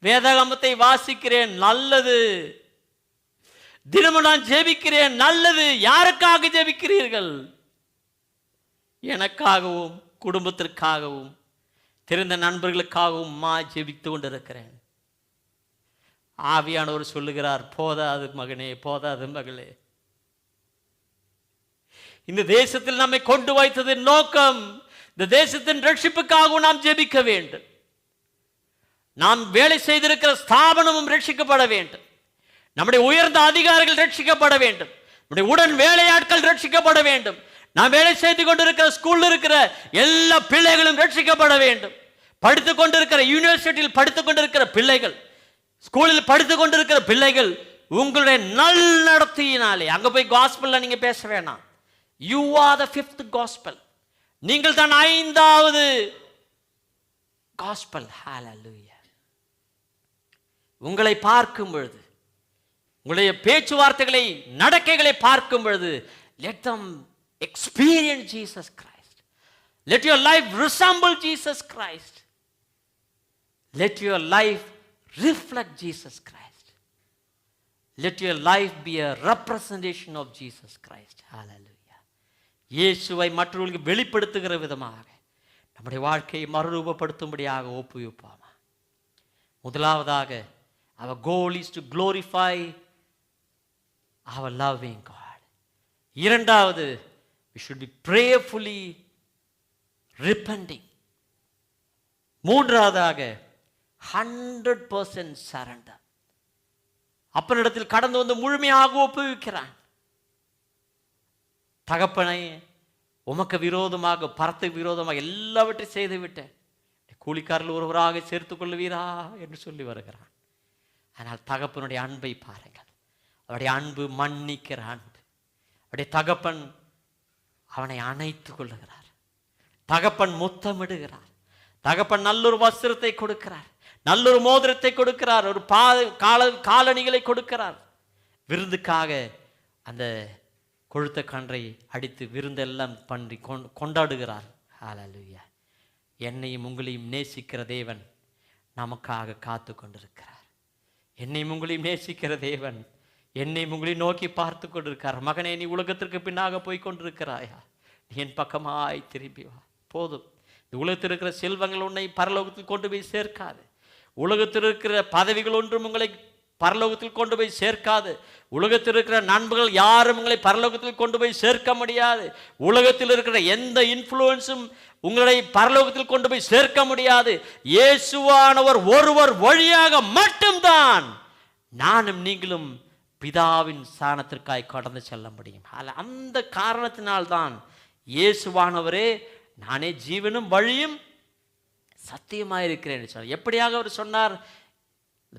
வேதாகமத்தை வாசிக்கிறேன், நல்லது. தினமும் நான் ஜெபிக்கிறேன், நல்லது. யாருக்காக ஜெபிக்கிறீர்கள்? எனக்காகவும் குடும்பத்திற்காகவும் தெரிந்த நண்பர்களுக்காகவும் ஜெபித்து கொண்டிருக்கிறேன். ஆவியானவர் சொல்லுகிறார், போதாது மகனே, போதாது மகளே. இந்த தேசத்தில் நம்மை கொண்டு வைத்ததின் நோக்கம், இந்த தேசத்தின் ரட்சிப்புக்காகவும் நாம் ஜெபிக்க வேண்டும். நாம் வேலை செய்திருக்கிற ஸ்தாபனமும் ரட்சிக்கப்பட வேண்டும். நம்முடைய உயர்ந்த அதிகாரிகள் ரட்சிக்கப்பட வேண்டும். நம்முடைய உடன் வேலையாட்கள் ரட்சிக்கப்பட வேண்டும். நாம் வேலை செய்து கொண்டிருக்கிற ஸ்கூல்ல இருக்கிற எல்லா பிள்ளைகளும் ரட்சிக்கப்பட வேண்டும். படித்துக் கொண்டிருக்கிற யூனிவர்சிட்டியில் படித்துக் கொண்டிருக்கிற பிள்ளைகள், ஸ்கூலில் படித்துக் கொண்டிருக்கிற பிள்ளைகள், உங்களுடைய நல் நடத்தியினாலே அங்க போய் காஸ்பல்ல நீங்க பேச வேணாம். You are the 5th gospel. நீங்கள் தான் 5வது காஸ்பல். ஹalleluya. உங்களை பார்க்கும் பொழுது, உங்களுடைய பேச்சுவார்த்தைகளை நடக்கைகளை பார்க்கும் பொழுது, let them experience Jesus Christ. Let your life resemble Jesus Christ. Let your life reflect Jesus Christ. Let your life be a representation of Jesus Christ. Hallelujah. இயேசுவை மற்றவர்களுக்கு வெளிப்படுத்துகிற விதமாக நம்முடைய வாழ்க்கையை மறுரூபப்படுத்தும்படியாக ஒப்புவிப்போமா? முதலாவதாக, our goal is to glorify our loving God. இரண்டாவது, we should be prayerfully repenting. மூன்றாவதாக, 100% surrender. அப்பனிடத்தில் கடந்து வந்து முழுமையாக ஒப்புவிக்கிறான். தகப்பனை, உமக்கு விரோதமாக, பரத்துக்கு விரோதமாக எல்லாவற்றையும் செய்து விட்டேன், கூலிக்காரில் ஒருவராக சேர்த்துக் கொள்ளுவீரா என்று சொல்லி வருகிறான். ஆனால் தகப்பனுடைய அன்பை பாருங்கள். அவருடைய அன்பு மன்னிக்கிற அன்பு. அவருடைய தகப்பன் அவனை அணைத்துக் கொள்ளுகிறார். தகப்பன் முத்தமிடுகிறார். தகப்பன் நல்லொரு வஸ்திரத்தை கொடுக்கிறார், நல்லொரு மோதிரத்தை கொடுக்கிறார், ஒரு காலணிகளை கொடுக்கிறார். விருந்துக்காக அந்த கொழுத்த கன்றை அடித்து விருந்தெல்லாம் பண்ணி கொண்டாடுகிறார். ஹalleluya. என்னையும் உங்களையும் நேசிக்கிற தேவன் நமக்காக காத்து கொண்டிருக்கிறார். என்னையும் உங்களையும் நேசிக்கிற தேவன் என்னையும் உங்களையும் நோக்கி பார்த்து கொண்டிருக்கிறார். மகனே, நீ உலகத்திற்கு பின்னாக போய் கொண்டிருக்கிறாயா? நீ என் பக்கமாய் திரும்பி வா. போதும். இந்த உலகத்தில் இருக்கிற செல்வங்கள் உன்னை பரலோகத்தில் கொண்டு போய் சேர்க்காது. உலகத்தில் இருக்கிற பதவிகள் ஒன்றும் உங்களை பரலோகத்தில் கொண்டு போய் சேர்க்காது. உலகத்தில் இருக்கிற நண்பர்கள் யாரும் உங்களை பரலோகத்தில் கொண்டு போய் சேர்க்க முடியாது. உலகத்தில் இருக்கிற எந்த இன்ஃப்ளூயன்ஸும் உங்களை பரலோகத்தில் கொண்டு போய் சேர்க்க முடியாது. இயேசுவானவர் ஒருவர் வழியாக மட்டும்தான் நானும் நீங்களும் பிதாவின் ஸ்தானத்திற்காய் கடந்து செல்ல முடியும். அந்த காரணத்தினால்தான் இயேசுவானவரே நானே ஜீவனும் வழியும் சத்தியமாயிருக்கிறேன் சொன்னார். எப்படியாக அவர் சொன்னார்?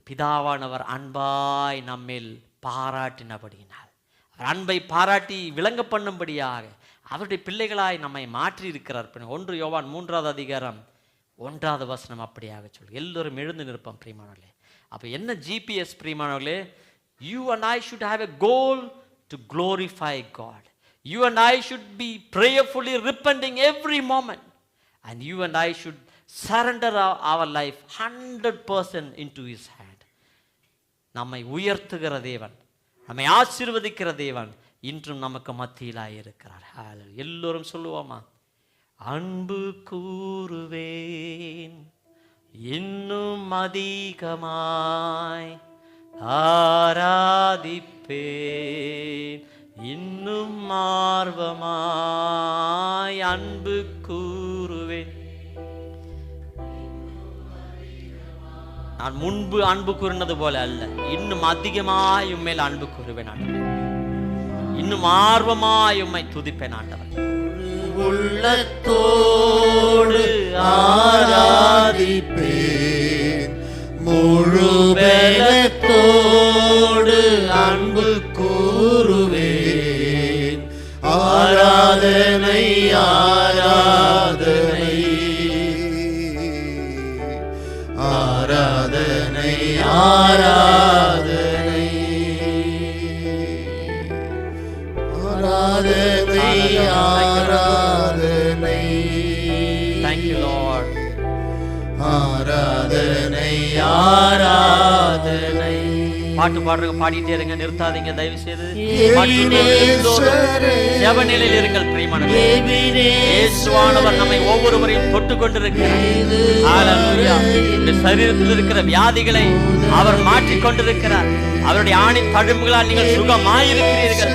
பிதாவானவர் அன்பாய் நம்மேல் பாராட்டினபடியினால், அவர் அன்பை பாராட்டி விளங்க பண்ணும்படியாக அவருடைய பிள்ளைகளாய் நம்மை மாற்றி இருக்கிறார். 1 யோவான் 3வது அதிகாரம் 1வது வசனம் அப்படியாக சொல்லு. எல்லோரும் எழுந்து நிற்போம் பிரியமானவர்களே. அப்போ என்ன GPS பிரியமானவர்களே? You and I should have a goal to glorify God. You and I should be prayerfully repenting every moment. And you and I should surrender our life 100% into His hand. நம்மை உயர்த்துகிற தேவன், நம்மை ஆசீர்வதிக்கிற தேவன் இன்றும் நமக்கு மத்தியிலாய் இருக்கிறார். எல்லோரும் சொல்லுவோமா? அன்பு கூறுவேன் இன்னும் அதிகமாய், ஆராதிப்பேன் இன்னும் ஆர்வமாய், அன்பு கூறுவேன். நான் முன்பு அன்பு கூறினது போல அல்ல, இன்னும் அதிகமாய் உண்மையில் அன்பு கூறுவேன் ஆண்டவர். இன்னும் ஆர்வமாய் உம்மை துதிப்பேன் ஆண்டவர்.
உள்ளத்தோடு ஆராதிப்பேன், முழு பலத்தோடு அன்பு கூறுவேன். ஆராதனை ஆராதனை ஆராதனை ஆராதனை ஆராதனை ஆராதனை.
Thank you Lord.
ஆராதனை ஆராதனை.
பாட்டு பாடுறவங்க பாடிட்டே இருங்க, நிறுத்தாதீங்க தயவு செய்து. ஜெபநிலையில் இருங்கள் பிரியமானவர்களே. இயேசுவானவர் நம்மை ஒவ்வொருவரையும் தொட்டு கொண்டிருக்கிறார். ஹல்லேலூயா. இந்த சரீரத்தில் இருக்கிற வியாதிகளை அவர் மாற்றிக் கொண்டிருக்கிறார். அவருடைய ஆணி தழும்புகளால் நீங்கள் சுகமாயிருக்கிறீர்கள்.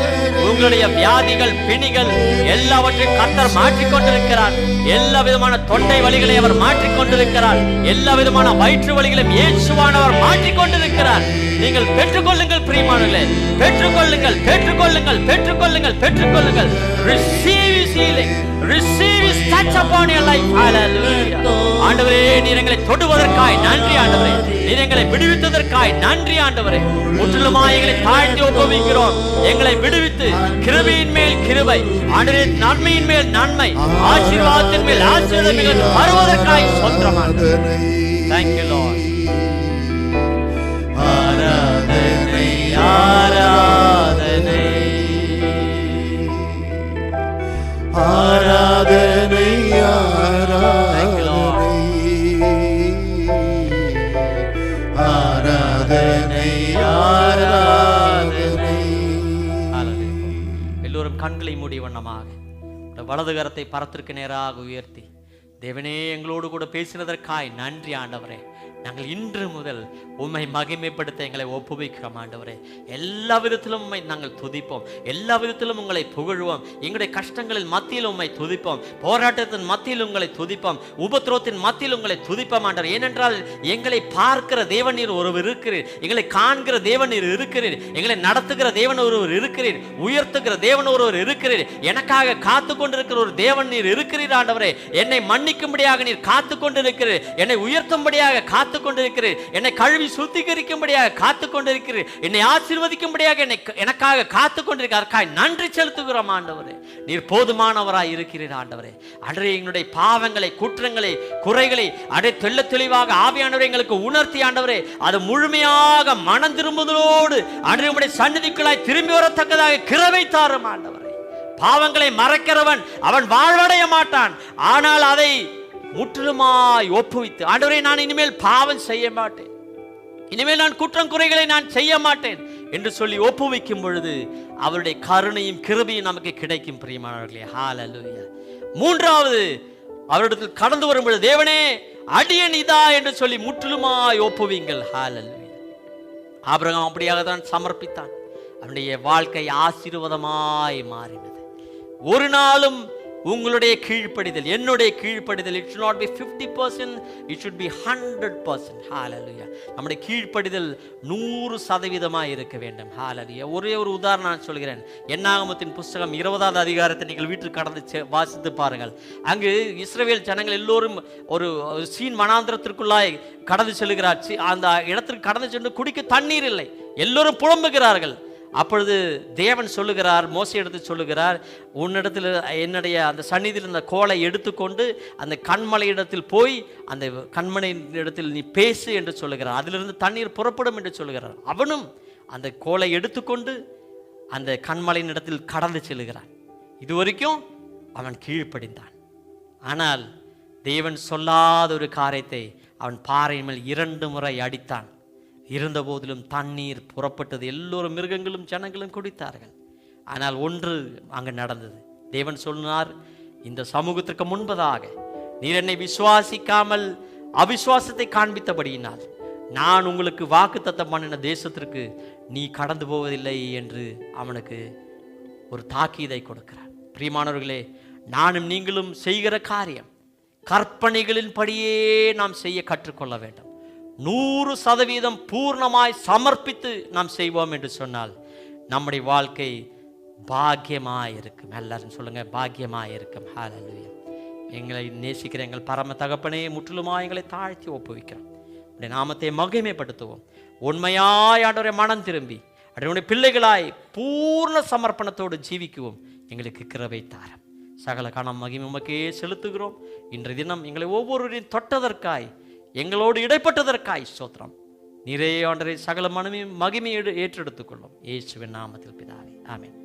உங்களுடைய வியாதிகள், பிணிகள் எல்லாவற்றையும் கர்த்தர் மாற்றிக் கொண்டிருக்கிறார். எல்லா விதமான தொண்டை வலிகளை அவர் மாற்றிக் கொண்டிருக்கிறார். எல்லா விதமான வயிற்று வலிகளையும் இயேசுவானவர் மாற்றிக் கொண்டிருக்கிறார். நீங்கள் பெற்றுக்கொள்ளுங்கள் பிரியமானவர்களே, பெற்றுக்கொள்ளுங்கள், பெற்றுக்கொள்ளுங்கள், பெற்றுக்கொள்ளுங்கள், பெற்றுக்கொள்ளுங்கள். Receive His healing, receive His touch upon your life. Hallelujah. ஆண்டவரே, நீர் எங்களை தொடுவதற்காய் நன்றி ஆண்டவரே. நீர் எங்களை விடுவித்ததற்காய் நன்றி ஆண்டவரே. முற்றிலுமாய் எங்களை தாழ்த்தி ஒப்புவிக்கிறோம். எங்களை விடுவித்து கிருபையின் மேல் கிருபை, ஆண்டவரே நன்மையின் மேல் நன்மை, ஆசீர்வாதத்தின் மேல் ஆசீர்வாதம் வருவதற்காய் சொந்தமானது. Thank you Lord.
ஆராதனை ஆராதனை ஆராதனை ஆராதனை ஆராதனை.
எல்லோரும் கண்களை மூடி வண்ணமாக வலது கரத்தை பரத்திற்கு நேராக உயர்த்தி, தேவனே எங்களோடு கூட பேசினதற்காய் நன்றி ஆண்டவரே. நாங்கள் இன்று முதல் உம்மை மகிமைப்படுத்த எங்களை ஒப்புவிக்கிறோம் ஆண்டவரே. எல்லா விதத்திலும் உம்மை நாங்கள் துதிப்போம், எல்லா விதத்திலும் உங்களை புகழ்வோம். எங்களுடைய கஷ்டங்களின் மத்தியில் உம்மை துதிப்போம், போராட்டத்தின் மத்தியில் உங்களை துதிப்போம், உபத்திரவத்தின் மத்தியில் உங்களை துதிப்போம் ஆண்டவர். ஏனென்றால் எங்களை பார்க்கிற தேவன் நீர் ஒருவர் இருக்கிறீர், எங்களை காண்கிற தேவன் நீர் இருக்கிறீர், எங்களை நடத்துகிற தேவன் ஒருவர் இருக்கிறீர், உயர்த்துகிற தேவன் ஒருவர் இருக்கிறீர், எனக்காக காத்து கொண்டிருக்கிற ஒரு தேவன் நீர் இருக்கிறீர் ஆண்டவரே. என்னை மன்னிக்கும்படியாக நீர் காத்து கொண்டிருக்கிறீர், என்னை உயர்த்தும்படியாக காத்து கொண்டிருக்கிறீர், என்னை கழுவி சுத்திகரிக்கும்படியாக காத்து கொண்டிருக்கிறீர், என்னை ஆசீர்வதிக்கும்படியாக எனக்காக காத்து கொண்டிருக்கிறார். நன்றி செலுத்துகிறோம் ஆண்டவரே. நீர் போதுமானவராய் இருக்கிறீர் ஆண்டவரே. அன்றே எங்களுடைய பாவங்களை, குற்றங்களை, குறைகளை தெள்ள தெளிவாக ஆவியானவரே எங்களுக்கு உணர்த்தி ஆண்டவரே, அது முழுமையாக மனம் திரும்புதலோடு அன்றே உம்முடைய சந்நிதிக்குள்ளாய் திரும்பி வரத்தக்கதாக கிருபை தாரும் ஆண்டவரே. பாவங்களை மறைக்கிறவன் அவன் வாழ்வடைய மாட்டான், ஆனால் அதை முற்றிலுமாய் ஒப்புவித்து ஆண்டவரே நான் இனிமேல் பாவம் செய்ய மாட்டேன், இனிமேல் நான் குற்றம் குறைகளை நான் செய்ய மாட்டேன் என்று சொல்லி ஒப்புவிக்கும் பொழுது அவருடைய கருணையும் கிருபையும் நமக்கு கிடைக்கும் பிரியமானவர்களே. ஹல்லேலூயா. மூன்றாவது, அவரிடத்தில் கடந்து வரும் பொழுது தேவனே அடியேன் இதா என்று சொல்லி முற்றிலுமாய் ஒப்புவீங்கள். ஹல்லேலூயா. ஆபிரகாம் அப்படியாகத்தான் சமர்ப்பித்தான். அவனுடைய வாழ்க்கை ஆசீர்வாதமாய் மாறினது. ஒரு நாளும் உங்களுடைய கீழ்ப்படிதல், என்னுடைய கீழ்ப்படிதல், it should not be 50%, it should be 100%. ஹalleluya. நம்முடைய கீழ்ப்படிதல் 100% இருக்க வேண்டும். ஹalleluya. ஒரே ஒரு உதாரணம் நான் சொல்கிறேன். என்னாகமத்தின் புஸ்தகம் 20வது அதிகாரத்தை நீங்கள் வீட்டில் கடந்து வாசித்து பாருங்கள். அங்கு இஸ்ரவேல் ஜனங்கள் எல்லோரும் ஒரு சீன் வனாந்திரத்திற்குள்ளாய் கடந்து செல்கிறார். அந்த இடத்திற்கு கடந்து சென்று குடிக்க தண்ணீர் இல்லை, எல்லோரும் புலம்புகிறார்கள். அப்பொழுது தேவன் சொல்லுகிறார், மோசே எடுத்து சொல்லுகிறார், உன்னிடத்தில் என்னுடைய அந்த சந்நிதியில் இந்த கோலை எடுத்துக்கொண்டு அந்த கண்மலை இடத்தில் போய் அந்த கண்மலை இடத்தில் நீ பேசு என்று சொல்லுகிறார். அதிலிருந்து தண்ணீர் புறப்படும் என்று சொல்லுகிறார். அவனும் அந்த கோலை எடுத்துக்கொண்டு அந்த கண்மலையின் இடத்தில் கடந்து செல்லுகிறான். இதுவரைக்கும் அவன் கீழ்ப்படிந்தான். ஆனால் தேவன் சொல்லாத ஒரு காரியத்தை அவன் பாறையின் மேல் 2 முறை அடித்தான். இருந்த போதிலும் தண்ணீர் புறப்பட்டது. எல்லோரும் மிருகங்களும் ஜனங்களும் குடித்தார்கள். ஆனால் ஒன்று அங்கு நடந்தது. தேவன் சொன்னார், இந்த சமூகத்திற்கு முன்பதாக நீர் என்னை விசுவாசிக்காமல் அவிசுவாசத்தை காண்பித்தபடியினால் நான் உங்களுக்கு வாக்குத்தத்தம் பண்ணின தேசத்திற்கு நீ கடந்து போவதில்லை என்று அவனுக்கு ஒரு தாக்கீதை கொடுக்கிறார். பிரியமானவர்களே, நானும் நீங்களும் செய்கிற காரியம் கற்பனைகளின் படியே நாம் செய்ய கற்றுக்கொள்ள வேண்டும். 100% பூர்ணமாய் சமர்ப்பித்து நாம் செய்வோம் என்று சொன்னால் நம்முடைய வாழ்க்கை பாக்கியமாய் இருக்கும். எல்லாரும் சொல்லுங்க, பாக்கியமாய் இருக்கும். ஹalleluya. எங்களை நேசிக்கிற எங்கள் பரம தகப்பனே, முற்றிலுமாய் எங்களை தாழ்த்தி ஒப்புவிக்கிறோம். உடைய நாமத்தை மகிமைப்படுத்துவோம். உண்மையாய் ஆண்டவரே மனம் திரும்பி அவருடைய பிள்ளைகளாய் பூர்ண சமர்ப்பணத்தோடு ஜீவிக்குவோம். எங்களுக்கு கிருபை தாரும். சகல கணம் மகிமை உமக்கே செலுத்துகிறோம். இன்றைய தினம் எங்களை ஒவ்வொருவரையும் தொட்டதற்காய், எங்களோடு இடைப்பட்டதற்காய் ஸ்தோத்திரம். நீரே ஆண்டவரே சகல மகிமையை ஏற்றெடுத்துக் கொள்ளும். இயேசுவின் நாமத்தில் பிதாவே, ஆமென்.